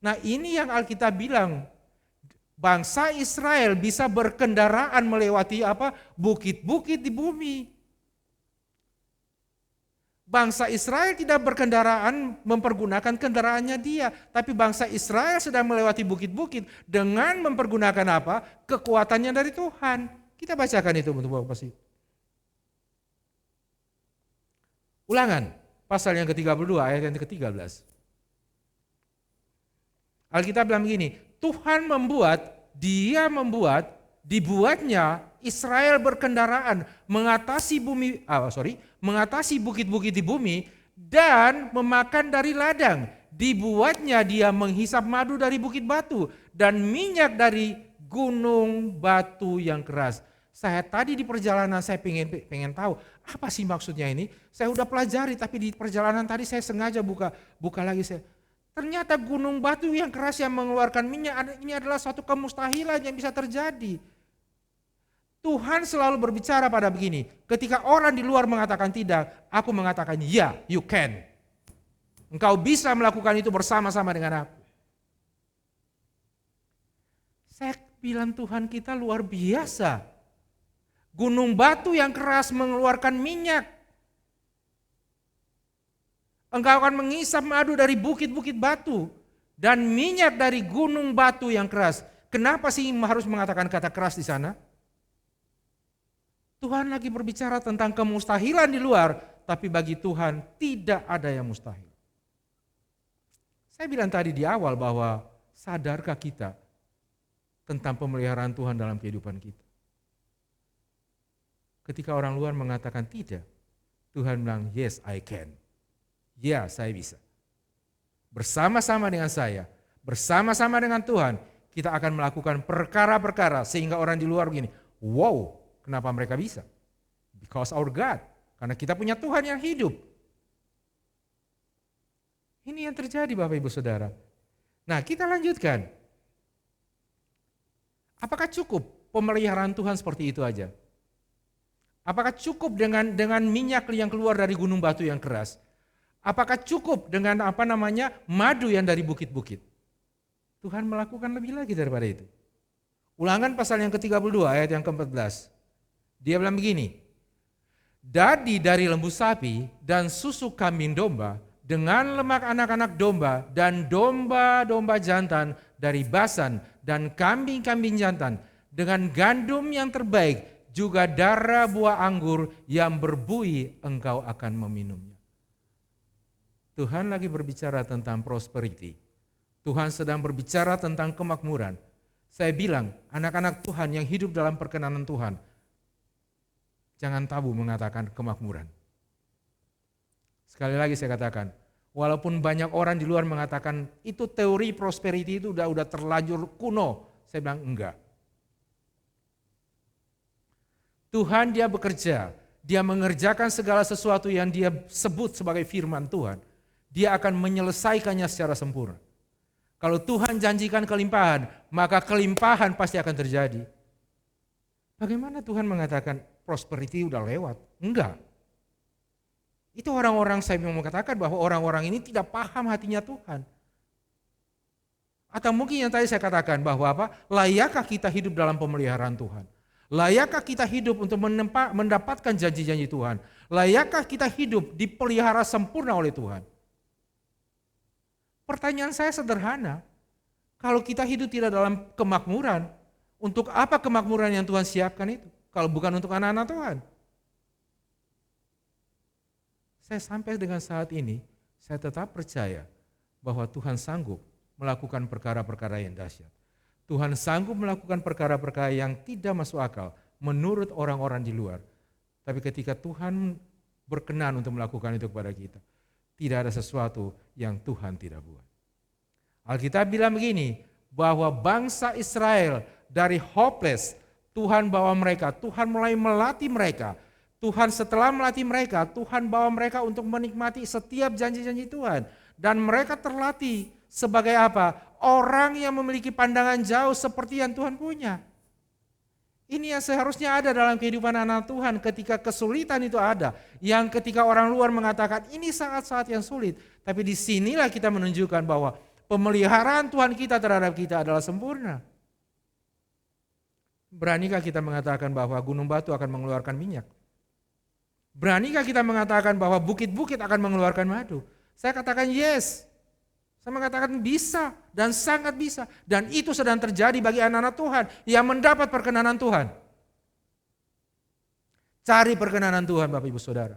Nah, ini yang Alkitab bilang, bangsa Israel bisa berkendaraan melewati bukit-bukit di bumi. Bangsa Israel tidak berkendaraan mempergunakan kendaraannya dia, tapi bangsa Israel sedang melewati bukit-bukit dengan mempergunakan kekuatannya dari Tuhan. Kita bacakan itu untuk Bapak Ibu. Ulangan, pasal yang ke-32 ayat yang ke-13. Alkitab bilang begini, Tuhan membuat dibuatnya Israel berkendaraan mengatasi bukit-bukit di bumi dan memakan dari ladang. Dibuatnya dia menghisap madu dari bukit batu dan minyak dari gunung batu yang keras. Saya tadi di perjalanan saya pengen tahu apa sih maksudnya ini. Saya udah pelajari tapi di perjalanan tadi saya sengaja buka lagi. Ternyata gunung batu yang keras yang mengeluarkan minyak ini adalah suatu kemustahilan yang bisa terjadi. Tuhan selalu berbicara pada begini, ketika orang di luar mengatakan tidak, aku mengatakan ya, you can. Engkau bisa melakukan itu bersama-sama dengan aku. Saya bilang Tuhan kita luar biasa. Gunung batu yang keras mengeluarkan minyak. Engkau akan mengisap madu dari bukit-bukit batu dan minyak dari gunung batu yang keras. Kenapa sih harus mengatakan kata keras di sana? Tuhan lagi berbicara tentang kemustahilan di luar, tapi bagi Tuhan tidak ada yang mustahil. Saya bilang tadi di awal bahwa sadarkah kita tentang pemeliharaan Tuhan dalam kehidupan kita? Ketika orang luar mengatakan tidak, Tuhan bilang, yes I can. Ya, saya bisa. Bersama-sama dengan saya, bersama-sama dengan Tuhan, kita akan melakukan perkara-perkara sehingga orang di luar begini, wow, kenapa mereka bisa? Because our God, karena kita punya Tuhan yang hidup. Ini yang terjadi Bapak Ibu Saudara. Nah, kita lanjutkan. Apakah cukup pemeliharaan Tuhan seperti itu aja? Apakah cukup dengan minyak yang keluar dari gunung batu yang keras? Apakah cukup dengan madu yang dari bukit-bukit? Tuhan melakukan lebih lagi daripada itu. Ulangan pasal yang ke-32 ayat yang ke-14. Dia bilang begini, dadi dari lembu sapi dan susu kambing domba dengan lemak anak-anak domba dan domba-domba jantan dari Basan dan kambing-kambing jantan dengan gandum yang terbaik juga darah buah anggur yang berbuih engkau akan meminumnya. Tuhan lagi berbicara tentang prosperity. Tuhan sedang berbicara tentang kemakmuran. Saya bilang anak-anak Tuhan yang hidup dalam perkenanan Tuhan, jangan tabu mengatakan kemakmuran. Sekali lagi saya katakan, walaupun banyak orang di luar mengatakan itu teori prosperity itu udah terlanjur kuno, saya bilang enggak. Tuhan dia bekerja, dia mengerjakan segala sesuatu yang dia sebut sebagai firman Tuhan. Dia akan menyelesaikannya secara sempurna. Kalau Tuhan janjikan kelimpahan, maka kelimpahan pasti akan terjadi. Bagaimana Tuhan mengatakan prosperity udah lewat? Enggak. Itu orang-orang saya mau katakan bahwa orang-orang ini tidak paham hatinya Tuhan. Atau mungkin yang tadi saya katakan bahwa layakkah kita hidup dalam pemeliharaan Tuhan? Layakkah kita hidup untuk mendapatkan janji-janji Tuhan? Layakkah kita hidup dipelihara sempurna oleh Tuhan? Pertanyaan saya sederhana. Kalau kita hidup tidak dalam kemakmuran, untuk apa kemakmuran yang Tuhan siapkan itu? Kalau bukan untuk anak-anak Tuhan. Saya sampai dengan saat ini, saya tetap percaya bahwa Tuhan sanggup melakukan perkara-perkara yang dahsyat. Tuhan sanggup melakukan perkara-perkara yang tidak masuk akal menurut orang-orang di luar. Tapi ketika Tuhan berkenan untuk melakukan itu kepada kita, tidak ada sesuatu yang Tuhan tidak buat. Alkitab bilang begini, bahwa bangsa Israel dari hopeless, Tuhan bawa mereka, Tuhan mulai melatih mereka. Tuhan setelah melatih mereka, Tuhan bawa mereka untuk menikmati setiap janji-janji Tuhan. Dan mereka terlatih sebagai apa? Orang yang memiliki pandangan jauh seperti yang Tuhan punya. Ini yang seharusnya ada dalam kehidupan anak Tuhan ketika kesulitan itu ada. Yang ketika orang luar mengatakan ini saat-saat yang sulit. Tapi disinilah kita menunjukkan bahwa pemeliharaan Tuhan kita terhadap kita adalah sempurna. Beranikah kita mengatakan bahwa gunung batu akan mengeluarkan minyak? Beranikah kita mengatakan bahwa bukit-bukit akan mengeluarkan madu? Saya katakan yes. Saya mengatakan bisa dan sangat bisa. Dan itu sedang terjadi bagi anak-anak Tuhan yang mendapat perkenanan Tuhan. Cari perkenanan Tuhan Bapak Ibu Saudara.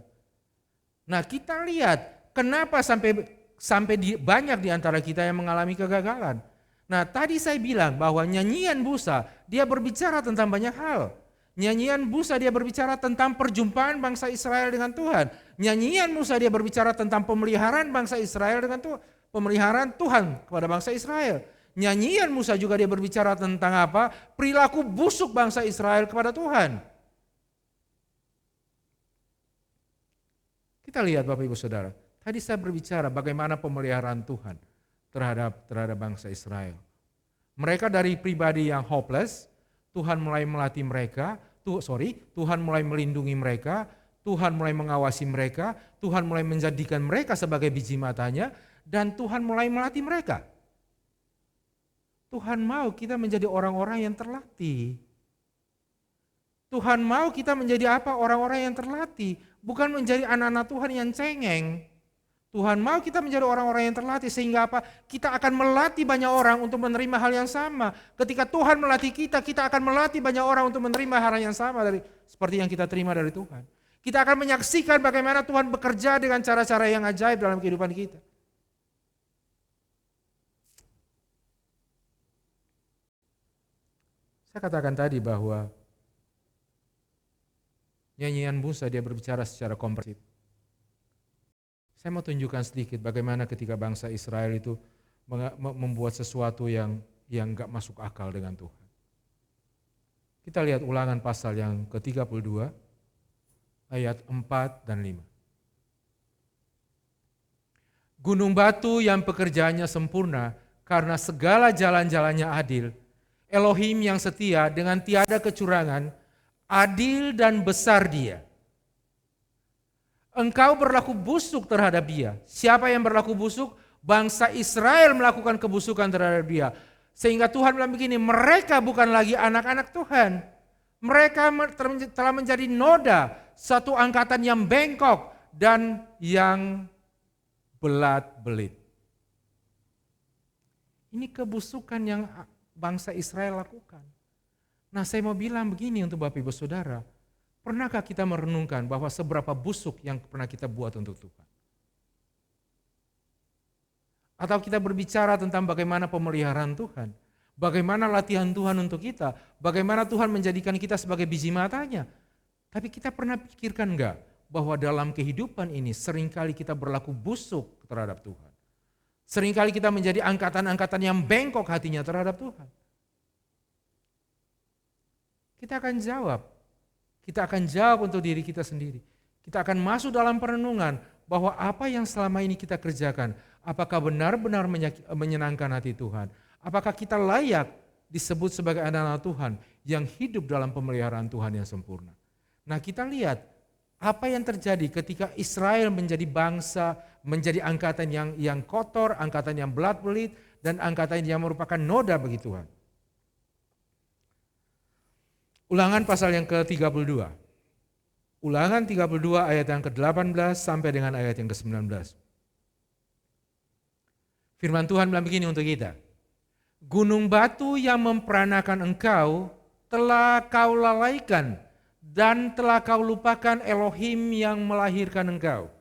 Nah kita lihat kenapa sampai banyak di antara kita yang mengalami kegagalan. Nah, tadi saya bilang bahwa nyanyian busa dia berbicara tentang banyak hal. Nyanyian busa dia berbicara tentang perjumpaan bangsa Israel dengan Tuhan. Nyanyian Musa dia berbicara tentang pemeliharaan bangsa Israel dengan Tuhan, pemeliharaan Tuhan kepada bangsa Israel. Nyanyian Musa juga dia berbicara tentang apa? Perilaku busuk bangsa Israel kepada Tuhan. Kita lihat Bapak Ibu Saudara, tadi saya berbicara bagaimana pemeliharaan Tuhan terhadap bangsa Israel. Mereka dari pribadi yang hopeless, Tuhan mulai melatih mereka, Tuhan mulai melindungi mereka, Tuhan mulai mengawasi mereka, Tuhan mulai menjadikan mereka sebagai biji matanya, dan Tuhan mulai melatih mereka. Tuhan mau kita menjadi orang-orang yang terlatih. Tuhan mau kita menjadi apa? Orang-orang yang terlatih, bukan menjadi anak-anak Tuhan yang cengeng. Tuhan mau kita menjadi orang-orang yang terlatih sehingga apa? Kita akan melatih banyak orang untuk menerima hal yang sama. Ketika Tuhan melatih kita, kita akan melatih banyak orang untuk menerima hal yang sama dari seperti yang kita terima dari Tuhan. Kita akan menyaksikan bagaimana Tuhan bekerja dengan cara-cara yang ajaib dalam kehidupan kita. Saya katakan tadi bahwa nyanyian Musa dia berbicara secara komprehensif. Saya mau tunjukkan sedikit bagaimana ketika bangsa Israel itu membuat sesuatu yang gak masuk akal dengan Tuhan. Kita lihat Ulangan pasal yang ke-32 ayat 4 dan 5. Gunung batu yang pekerjaannya sempurna karena segala jalan-jalannya adil, Elohim yang setia dengan tiada kecurangan, adil dan besar dia. Engkau berlaku busuk terhadap dia. Siapa yang berlaku busuk? Bangsa Israel melakukan kebusukan terhadap dia. Sehingga Tuhan bilang begini, mereka bukan lagi anak-anak Tuhan. Mereka telah menjadi noda, satu angkatan yang bengkok dan yang belat-belit. Ini kebusukan yang bangsa Israel lakukan. Nah, saya mau bilang begini untuk Bapak Ibu Saudara. Pernahkah kita merenungkan bahwa seberapa busuk yang pernah kita buat untuk Tuhan? Atau kita berbicara tentang bagaimana pemeliharaan Tuhan, bagaimana latihan Tuhan untuk kita, bagaimana Tuhan menjadikan kita sebagai biji matanya. Tapi kita pernah pikirkan enggak bahwa dalam kehidupan ini seringkali kita berlaku busuk terhadap Tuhan. Seringkali kita menjadi angkatan-angkatan yang bengkok hatinya terhadap Tuhan. Kita akan jawab. Kita akan jawab untuk diri kita sendiri. Kita akan masuk dalam perenungan bahwa apa yang selama ini kita kerjakan, apakah benar-benar menyenangkan hati Tuhan? Apakah kita layak disebut sebagai anak-anak Tuhan yang hidup dalam pemeliharaan Tuhan yang sempurna? Nah, kita lihat apa yang terjadi ketika Israel menjadi bangsa, menjadi angkatan yang kotor, angkatan yang belat-belit, dan angkatan yang merupakan noda bagi Tuhan. Ulangan pasal yang ke-32. Ulangan 32 ayat yang ke-18 sampai dengan ayat yang ke-19. Firman Tuhan bilang begini untuk kita. Gunung batu yang memperanakan engkau telah kau lalaikan dan telah kau lupakan Elohim yang melahirkan engkau.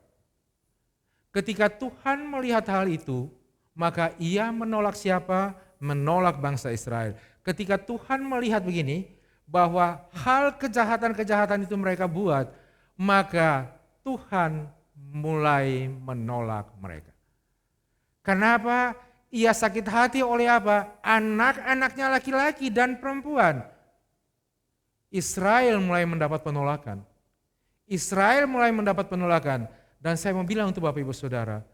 Ketika Tuhan melihat hal itu, maka ia menolak siapa? Menolak bangsa Israel. Ketika Tuhan melihat begini, bahwa hal kejahatan-kejahatan itu mereka buat, maka Tuhan mulai menolak mereka. Kenapa? Ia sakit hati oleh apa? Anak-anaknya laki-laki dan perempuan. Israel mulai mendapat penolakan. Israel mulai mendapat penolakan. Dan saya mau bilang untuk Bapak Ibu Saudara,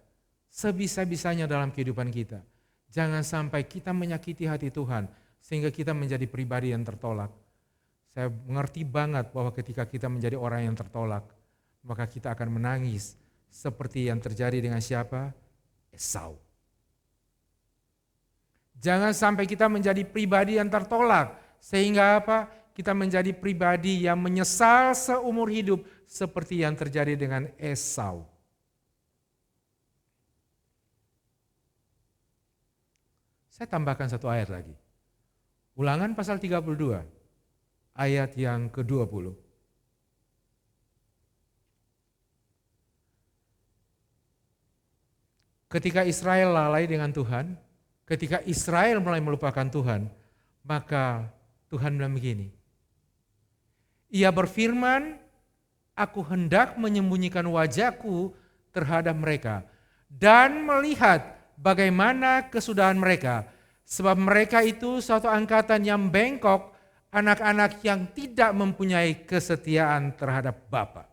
sebisa-bisanya dalam kehidupan kita, jangan sampai kita menyakiti hati Tuhan sehingga kita menjadi pribadi yang tertolak. Saya mengerti banget bahwa ketika kita menjadi orang yang tertolak, maka kita akan menangis seperti yang terjadi dengan siapa? Esau. Jangan sampai kita menjadi pribadi yang tertolak, sehingga apa? Kita menjadi pribadi yang menyesal seumur hidup seperti yang terjadi dengan Esau. Saya tambahkan satu ayat lagi. Ulangan pasal 32. Ayat yang ke-20. Ketika Israel lalai dengan Tuhan, Ketika Israel mulai melupakan Tuhan, maka Tuhan bilang begini, Ia berfirman, aku hendak menyembunyikan wajahku terhadap mereka dan melihat bagaimana kesudahan mereka. Sebab mereka itu suatu angkatan yang bengkok, anak-anak yang tidak mempunyai kesetiaan terhadap Bapa.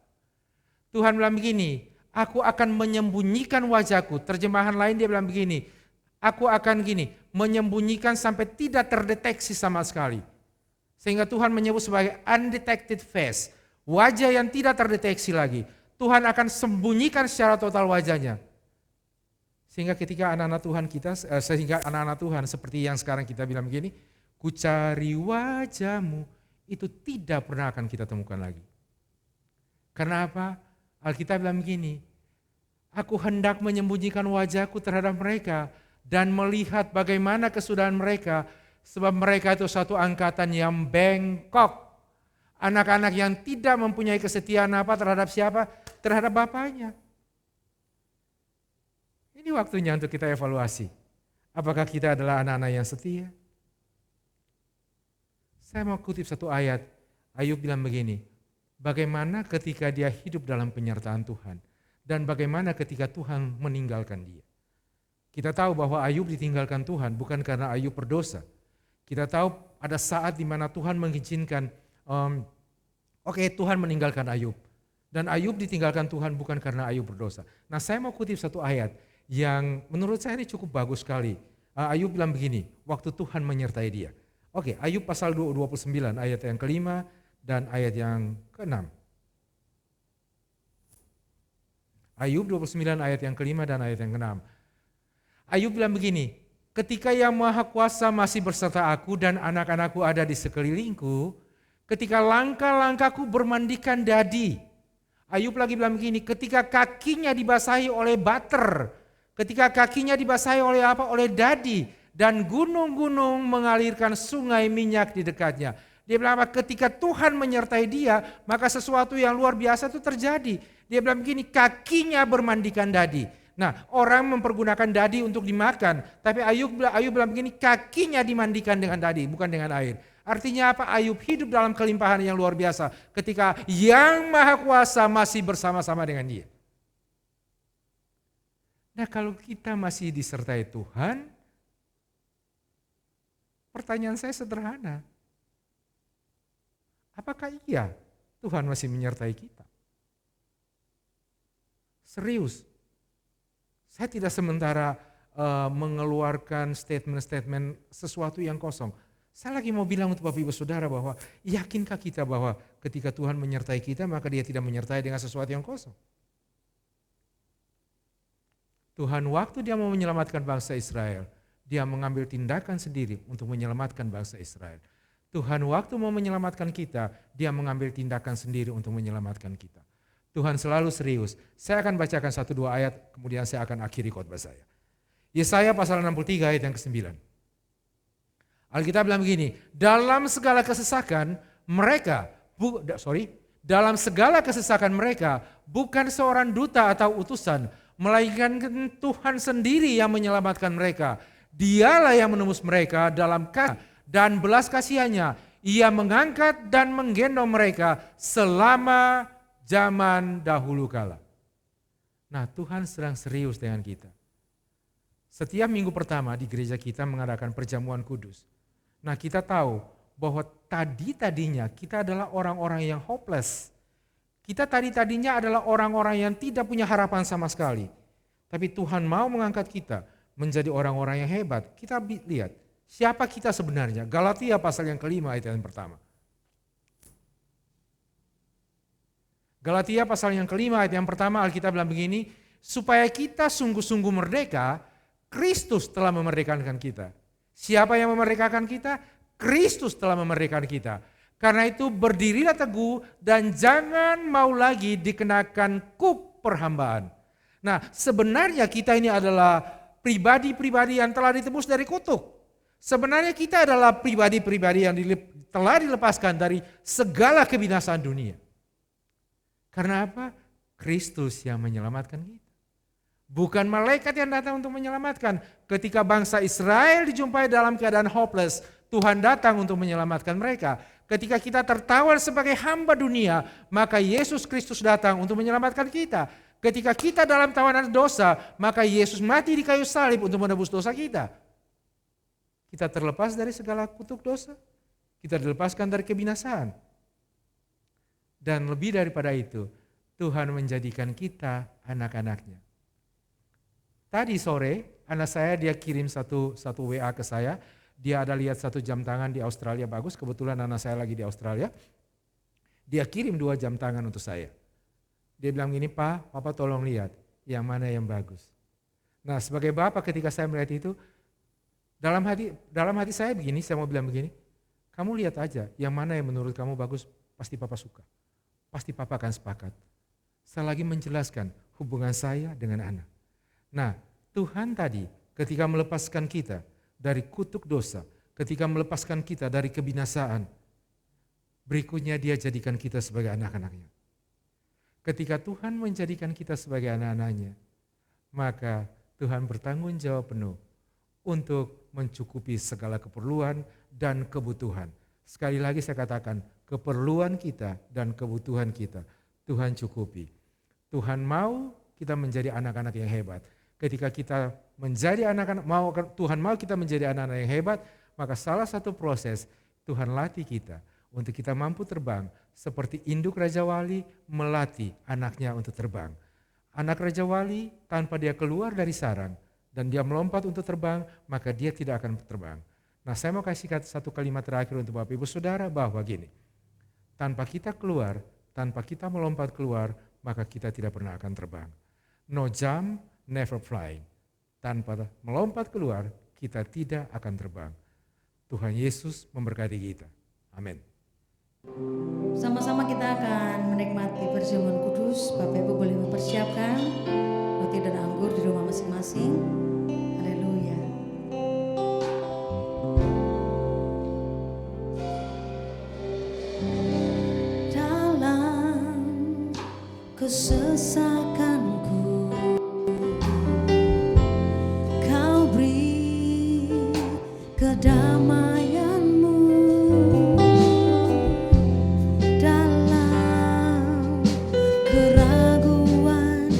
Tuhan bilang begini, aku akan menyembunyikan wajahku. Terjemahan lain dia bilang begini, aku akan menyembunyikan sampai tidak terdeteksi sama sekali. Sehingga Tuhan menyebut sebagai undetected face, wajah yang tidak terdeteksi lagi. Tuhan akan sembunyikan secara total wajahnya. Sehingga ketika anak-anak Tuhan seperti yang sekarang kita bilang begini, ku cari wajahmu, itu tidak pernah akan kita temukan lagi. Karena apa? Alkitab bilang begini, aku hendak menyembunyikan wajahku terhadap mereka dan melihat bagaimana kesudahan mereka, sebab mereka itu satu angkatan yang bengkok. Anak-anak yang tidak mempunyai kesetiaan apa terhadap siapa? Terhadap bapaknya. Ini waktunya untuk kita evaluasi. Apakah kita adalah anak-anak yang setia? Saya mau kutip satu ayat. Ayub bilang begini, bagaimana ketika dia hidup dalam penyertaan Tuhan dan bagaimana ketika Tuhan meninggalkan dia. Kita tahu bahwa Ayub ditinggalkan Tuhan bukan karena Ayub berdosa. Kita tahu ada saat di mana Tuhan mengizinkan, Tuhan meninggalkan Ayub. Dan Ayub ditinggalkan Tuhan bukan karena Ayub berdosa. Nah, saya mau kutip satu ayat yang menurut saya ini cukup bagus sekali. Ayub bilang begini, waktu Tuhan menyertai dia. Ayub pasal 29 ayat yang kelima dan ayat yang ke-6. Ayub 29 ayat yang kelima dan ayat yang ke-6. Ayub bilang begini, ketika Yang Maha Kuasa masih berserta aku dan anak-anakku ada di sekelilingku, ketika langkah-langkahku bermandikan dadi. Ayub lagi bilang begini, ketika kakinya dibasahi oleh butter, ketika kakinya dibasahi oleh apa? Oleh dadi, dan gunung-gunung mengalirkan sungai minyak di dekatnya. Dia bilang apa? Ketika Tuhan menyertai dia, maka sesuatu yang luar biasa itu terjadi. Dia bilang begini, kakinya bermandikan dadi. Nah, orang mempergunakan dadi untuk dimakan, tapi Ayub bilang begini, kakinya dimandikan dengan dadi, bukan dengan air. Artinya apa? Ayub hidup dalam kelimpahan yang luar biasa ketika Yang Maha Kuasa masih bersama-sama dengan dia. Nah, kalau kita masih disertai Tuhan, pertanyaan saya sederhana. Apakah iya Tuhan masih menyertai kita? Serius. Saya tidak sementara mengeluarkan statement-statement sesuatu yang kosong. Saya lagi mau bilang untuk Bapak Ibu Saudara bahwa yakinkah kita bahwa ketika Tuhan menyertai kita maka Dia tidak menyertai dengan sesuatu yang kosong. Tuhan waktu Dia mau menyelamatkan bangsa Israel, Dia mengambil tindakan sendiri untuk menyelamatkan bangsa Israel. Tuhan waktu mau menyelamatkan kita, Dia mengambil tindakan sendiri untuk menyelamatkan kita. Tuhan selalu serius. Saya akan bacakan 1-2 ayat, kemudian saya akan akhiri khotbah saya. Yesaya pasal 63 ayat yang ke-9. Alkitab bilang begini, dalam segala kesesakan mereka, bukan seorang duta atau utusan, melainkan Tuhan sendiri yang menyelamatkan mereka. Dialah yang menembus mereka dalam kasih dan belas kasihannya. Ia mengangkat dan menggendong mereka selama zaman dahulu kala. Nah, Tuhan sedang serius dengan kita. Setiap minggu pertama di gereja kita mengadakan perjamuan kudus. Nah, kita tahu bahwa tadinya kita adalah orang-orang yang hopeless. Kita tadinya adalah orang-orang yang tidak punya harapan sama sekali. Tapi Tuhan mau mengangkat kita menjadi orang-orang yang hebat. Kita lihat siapa kita sebenarnya. Galatia pasal yang kelima ayat yang pertama. Galatia pasal yang kelima ayat yang pertama Alkitab bilang begini, supaya kita sungguh-sungguh merdeka, Kristus telah memerdekakan kita. Siapa yang memerdekakan kita? Kristus telah memerdekakan kita. Karena itu berdirilah teguh dan jangan mau lagi dikenakan kuk perhambaan. Nah, sebenarnya kita ini adalah pribadi-pribadi yang telah ditebus dari kutuk. Sebenarnya kita adalah pribadi-pribadi yang telah dilepaskan dari segala kebinasaan dunia. Karena apa? Kristus yang menyelamatkan kita. Bukan malaikat yang datang untuk menyelamatkan. Ketika bangsa Israel dijumpai dalam keadaan hopeless, Tuhan datang untuk menyelamatkan mereka. Ketika kita tertawar sebagai hamba dunia, maka Yesus Kristus datang untuk menyelamatkan kita. Ketika kita dalam tawanan dosa, maka Yesus mati di kayu salib untuk menebus dosa kita. Kita terlepas dari segala kutuk dosa. Kita dilepaskan dari kebinasaan. Dan lebih daripada itu, Tuhan menjadikan kita anak-anaknya. Tadi sore, anak saya dia kirim satu WA ke saya. Dia ada lihat satu jam tangan di Australia bagus. Kebetulan anak saya lagi di Australia. Dia kirim 2 jam tangan untuk saya. Dia bilang gini, Pak, Papa tolong lihat yang mana yang bagus. Nah, sebagai bapak ketika saya melihat itu, dalam hati saya begini, saya mau bilang begini, kamu lihat aja yang mana yang menurut kamu bagus, pasti Papa suka. Pasti Papa akan sepakat. Saya lagi menjelaskan hubungan saya dengan anak. Nah, Tuhan tadi ketika melepaskan kita dari kutuk dosa, ketika melepaskan kita dari kebinasaan, berikutnya Dia jadikan kita sebagai anak-anaknya. Ketika Tuhan menjadikan kita sebagai anak-anaknya, maka Tuhan bertanggung jawab penuh untuk mencukupi segala keperluan dan kebutuhan. Sekali lagi saya katakan, keperluan kita dan kebutuhan kita Tuhan cukupi. Tuhan mau kita menjadi anak-anak yang hebat. Ketika kita menjadi anak-anak, Tuhan mau kita menjadi anak-anak yang hebat, maka salah satu proses Tuhan latih kita untuk kita mampu terbang seperti induk Raja Wali melatih anaknya untuk terbang. Anak Raja Wali tanpa dia keluar dari sarang dan dia melompat untuk terbang, maka dia tidak akan terbang. Nah, saya mau kasih satu kalimat terakhir untuk Bapak Ibu Saudara bahwa gini, tanpa kita keluar, tanpa kita melompat keluar, maka kita tidak pernah akan terbang. No jump, never fly. Tanpa melompat keluar, kita tidak akan terbang. Tuhan Yesus memberkati kita. Amin. Sama-sama kita akan menikmati perjamuan kudus. Bapak Ibu boleh mempersiapkan roti dan anggur di rumah masing-masing. Haleluya. Dalam kesesakanku Kau beri kedamaianmu, dalam keraguan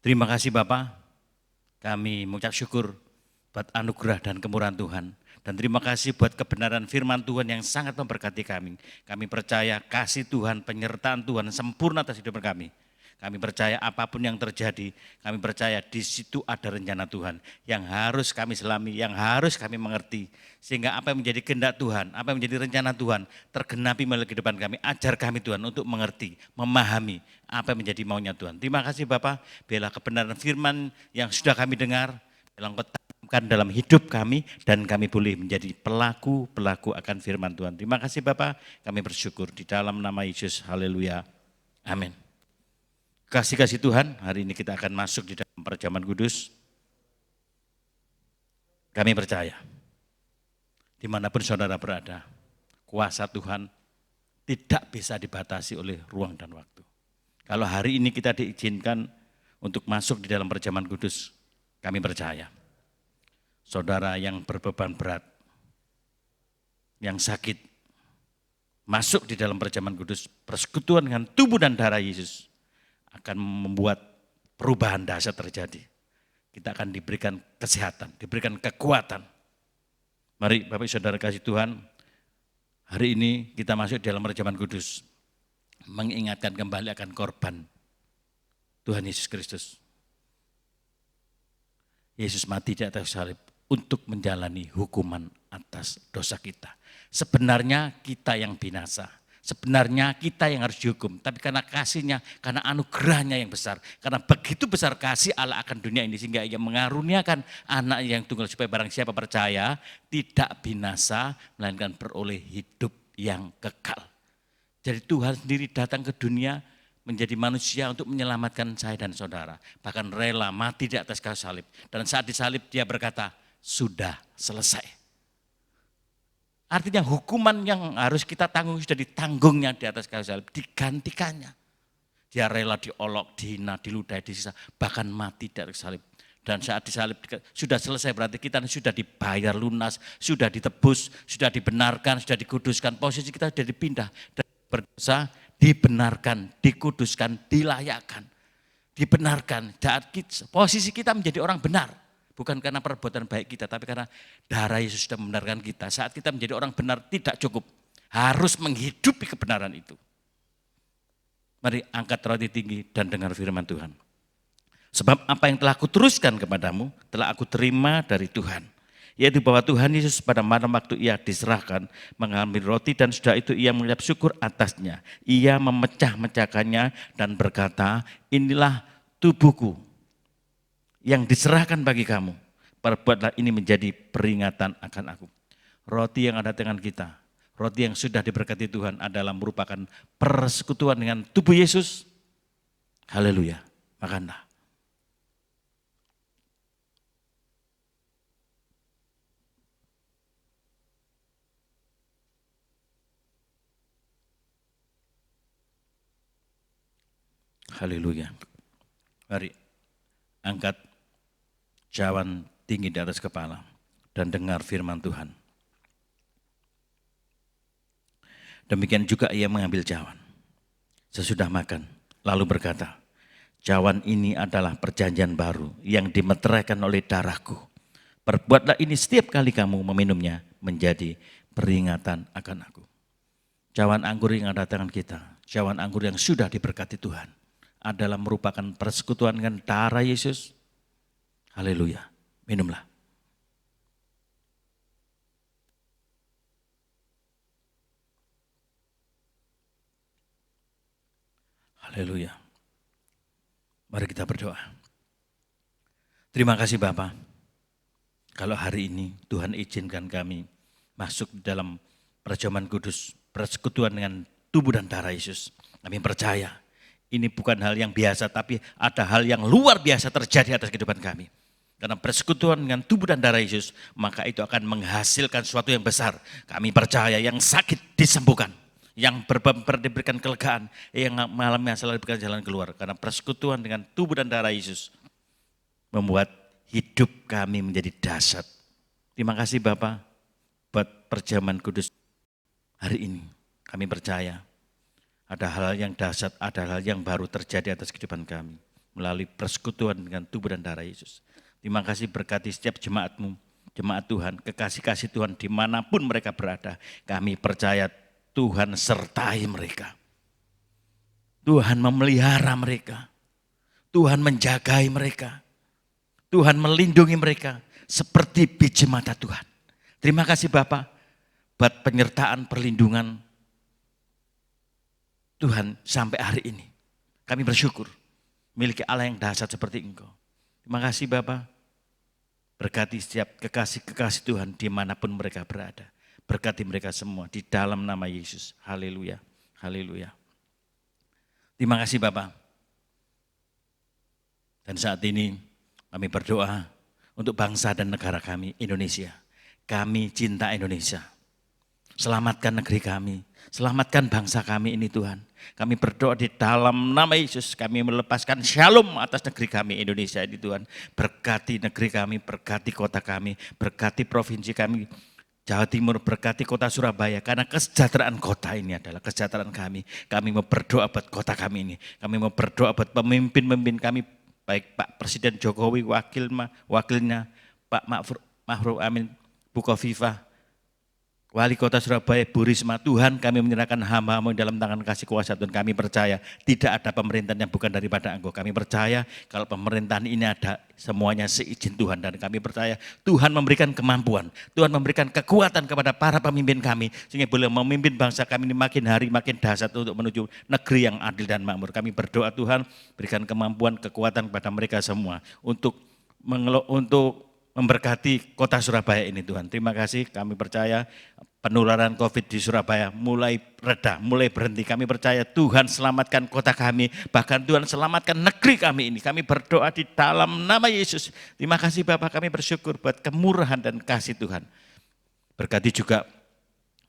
Terima kasih Bapak, kami mengucap syukur buat anugerah dan kemurahan Tuhan. Dan terima kasih buat kebenaran firman Tuhan yang sangat memberkati kami. Kami percaya kasih Tuhan, penyertaan Tuhan sempurna atas hidup kami. Kami percaya apapun yang terjadi, kami percaya di situ ada rencana Tuhan yang harus kami selami, yang harus kami mengerti. Sehingga apa yang menjadi kehendak Tuhan, apa yang menjadi rencana Tuhan tergenapi melalui kehidupan kami. Ajar kami Tuhan untuk mengerti, memahami apa yang menjadi maunya Tuhan. Terima kasih Bapak, biarlah kebenaran firman yang sudah kami dengar, biarlah Engkau tanamkan dalam hidup kami dan kami boleh menjadi pelaku-pelaku akan firman Tuhan. Terima kasih Bapak, kami bersyukur di dalam nama Yesus. Haleluya. Amin. Kasih-kasih Tuhan, hari ini kita akan masuk di dalam perjamuan kudus. Kami percaya, dimanapun saudara berada, kuasa Tuhan tidak bisa dibatasi oleh ruang dan waktu. Kalau hari ini kita diizinkan untuk masuk di dalam perjamuan kudus, kami percaya, saudara yang berbeban berat, yang sakit, masuk di dalam perjamuan kudus, persekutuan dengan tubuh dan darah Yesus, akan membuat perubahan dahsyat terjadi. Kita akan diberikan kesehatan, diberikan kekuatan. Mari Bapak Saudara kasih Tuhan, hari ini kita masuk dalam perjamuan kudus, mengingatkan kembali akan korban Tuhan Yesus Kristus. Yesus mati di atas salib untuk menjalani hukuman atas dosa kita. Sebenarnya kita yang binasa. Sebenarnya kita yang harus dihukum, tapi karena kasihnya, karena anugerahnya yang besar, karena begitu besar kasih Allah akan dunia ini, sehingga ia mengaruniakan anak yang tunggal supaya barang siapa percaya, tidak binasa, melainkan beroleh hidup yang kekal. Jadi Tuhan sendiri datang ke dunia menjadi manusia untuk menyelamatkan saya dan saudara, bahkan rela mati di atas kayu salib, dan saat disalib dia berkata, sudah selesai. Artinya hukuman yang harus kita tanggung sudah ditanggungnya di atas kayu salib, digantikannya. Dia rela diolok, dihina, diludahi, disisa, bahkan mati di atas salib. Dan saat disalib sudah selesai, berarti kita sudah dibayar lunas, sudah ditebus, sudah dibenarkan, sudah dikuduskan. Posisi kita sudah dipindah dari berdosa, dibenarkan, dikuduskan, dilayakkan, dibenarkan. Posisi kita menjadi orang benar. Bukan karena perbuatan baik kita, tapi karena darah Yesus sudah membenarkan kita. Saat kita menjadi orang benar tidak cukup, harus menghidupi kebenaran itu. Mari angkat roti tinggi dan dengar firman Tuhan. Sebab apa yang telah kuteruskan kepadamu, telah aku terima dari Tuhan. Yaitu bahwa Tuhan Yesus pada malam waktu ia diserahkan, mengambil roti dan sudah itu ia mengucap syukur atasnya. Ia memecah-mecahkannya dan berkata, inilah tubuhku yang diserahkan bagi kamu, perbuatlah ini menjadi peringatan akan aku. Roti yang ada dengan kita, roti yang sudah diberkati Tuhan adalah merupakan persekutuan dengan tubuh Yesus. Haleluya, makanlah. Haleluya. Mari angkat cawan tinggi di atas kepala dan dengar firman Tuhan. Demikian juga ia mengambil cawan sesudah makan, lalu berkata, cawan ini adalah perjanjian baru yang dimeteraikan oleh darahku. Perbuatlah ini setiap kali kamu meminumnya menjadi peringatan akan aku. Cawan anggur yang ada tangan kita, cawan anggur yang sudah diberkati Tuhan, adalah merupakan persekutuan dengan darah Yesus. Haleluya, minumlah. Haleluya. Mari kita berdoa. Terima kasih Bapa. Kalau hari ini Tuhan izinkan kami masuk dalam perjamuan kudus, persekutuan dengan tubuh dan darah Yesus. Kami percaya ini bukan hal yang biasa, tapi ada hal yang luar biasa terjadi atas kehidupan kami. Karena persekutuan dengan tubuh dan darah Yesus, maka itu akan menghasilkan sesuatu yang besar. Kami percaya yang sakit disembuhkan, yang berbeban diberikan kelegaan, yang mengalami masalah diberikan jalan keluar. Karena persekutuan dengan tubuh dan darah Yesus membuat hidup kami menjadi dahsyat. Terima kasih Bapak buat perjamuan kudus hari ini. Kami percaya ada hal yang dahsyat, ada hal yang baru terjadi atas kehidupan kami. melalui persekutuan dengan tubuh dan darah Yesus. Terima kasih berkati setiap jemaat-Mu, jemaat Tuhan, kekasih-kasih Tuhan dimanapun mereka berada. Kami percaya Tuhan sertai mereka. Tuhan memelihara mereka. Tuhan menjagai mereka. Tuhan melindungi mereka seperti biji mata Tuhan. Terima kasih Bapak buat penyertaan perlindungan Tuhan sampai hari ini. Kami bersyukur memiliki Allah yang dahsyat seperti Engkau. Terima kasih Bapak. Berkati setiap kekasih-kekasih Tuhan dimanapun mereka berada. Berkati mereka semua di dalam nama Yesus. Haleluya, haleluya. Terima kasih Bapak. Dan saat ini kami berdoa untuk bangsa dan negara kami, Indonesia. Kami cinta Indonesia. Selamatkan negeri kami, selamatkan bangsa kami ini Tuhan. Kami berdoa di dalam nama Yesus, kami melepaskan shalom atas negeri kami Indonesia ini Tuhan. Berkati negeri kami, berkati kota kami, berkati provinsi kami, Jawa Timur, berkati kota Surabaya. Karena kesejahteraan kota ini adalah kesejahteraan kami. Kami mau berdoa buat kota kami ini. Kami mau berdoa buat pemimpin-pemimpin kami, baik Pak Presiden Jokowi, wakilnya Pak Ma'ruf Amin, Bu Khofifah, Wali Kota Surabaya, Bu Risma. Tuhan, kami menyerahkan hamba-Mu dalam tangan kasih kuasa Tuhan. Kami percaya tidak ada pemerintahan yang bukan daripada Engkau. Kami percaya kalau pemerintahan ini ada semuanya seizin Tuhan. Dan kami percaya Tuhan memberikan kemampuan, Tuhan memberikan kekuatan kepada para pemimpin kami, sehingga boleh memimpin bangsa kami ini makin hari makin dahsyat untuk menuju negeri yang adil dan makmur. Kami berdoa Tuhan, berikan kemampuan, kekuatan kepada mereka semua untuk memberkati kota Surabaya ini Tuhan. Terima kasih, kami percaya penularan COVID di Surabaya mulai reda, mulai berhenti. Kami percaya Tuhan selamatkan kota kami, bahkan Tuhan selamatkan negeri kami ini. Kami berdoa di dalam nama Yesus. Terima kasih Bapak, kami bersyukur buat kemurahan dan kasih Tuhan. Berkati juga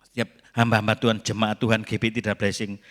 setiap hamba-hamba Tuhan, jemaat Tuhan GBI Tidak Blessing,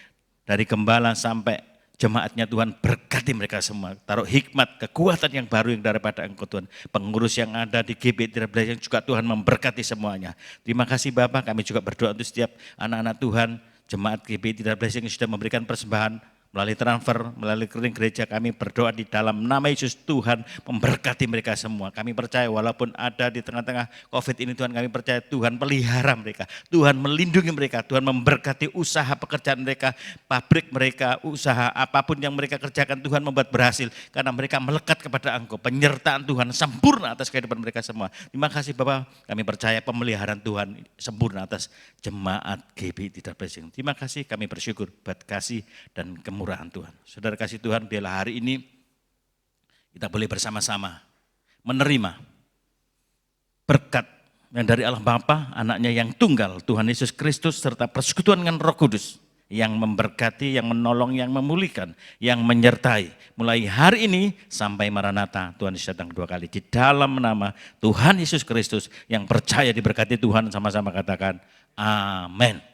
dari gembala sampai jemaatnya Tuhan, berkati mereka semua. Taruh hikmat, kekuatan yang baru yang daripada Engkau Tuhan. Pengurus yang ada di GBI Tidak Blessing juga Tuhan memberkati semuanya. Terima kasih Bapak, kami juga berdoa untuk setiap anak-anak Tuhan, jemaat GBI Tidak Blessing yang sudah memberikan persembahan melalui transfer, melalui rekening gereja. Kami berdoa di dalam nama Yesus, Tuhan memberkati mereka semua. Kami percaya walaupun ada di tengah-tengah COVID ini Tuhan, kami percaya Tuhan pelihara mereka, Tuhan melindungi mereka, Tuhan memberkati usaha pekerjaan mereka, pabrik mereka, usaha apapun yang mereka kerjakan Tuhan membuat berhasil karena mereka melekat kepada Engkau. Penyertaan Tuhan sempurna atas kehidupan mereka semua. Terima kasih Bapak, kami percaya pemeliharaan Tuhan sempurna atas jemaat GBI Tidak Blessing. Terima kasih, kami bersyukur buat kasih dan kemurahan Tuhan. Saudara kasih Tuhan, biarlah hari ini kita boleh bersama-sama menerima berkat yang dari Allah Bapa, anaknya yang tunggal, Tuhan Yesus Kristus, serta persekutuan dengan Roh Kudus yang memberkati, yang menolong, yang memulihkan, yang menyertai. Mulai hari ini sampai Maranatha, Tuhan Yesus datang 2 kali. Di dalam nama Tuhan Yesus Kristus yang percaya diberkati Tuhan, sama-sama katakan amin.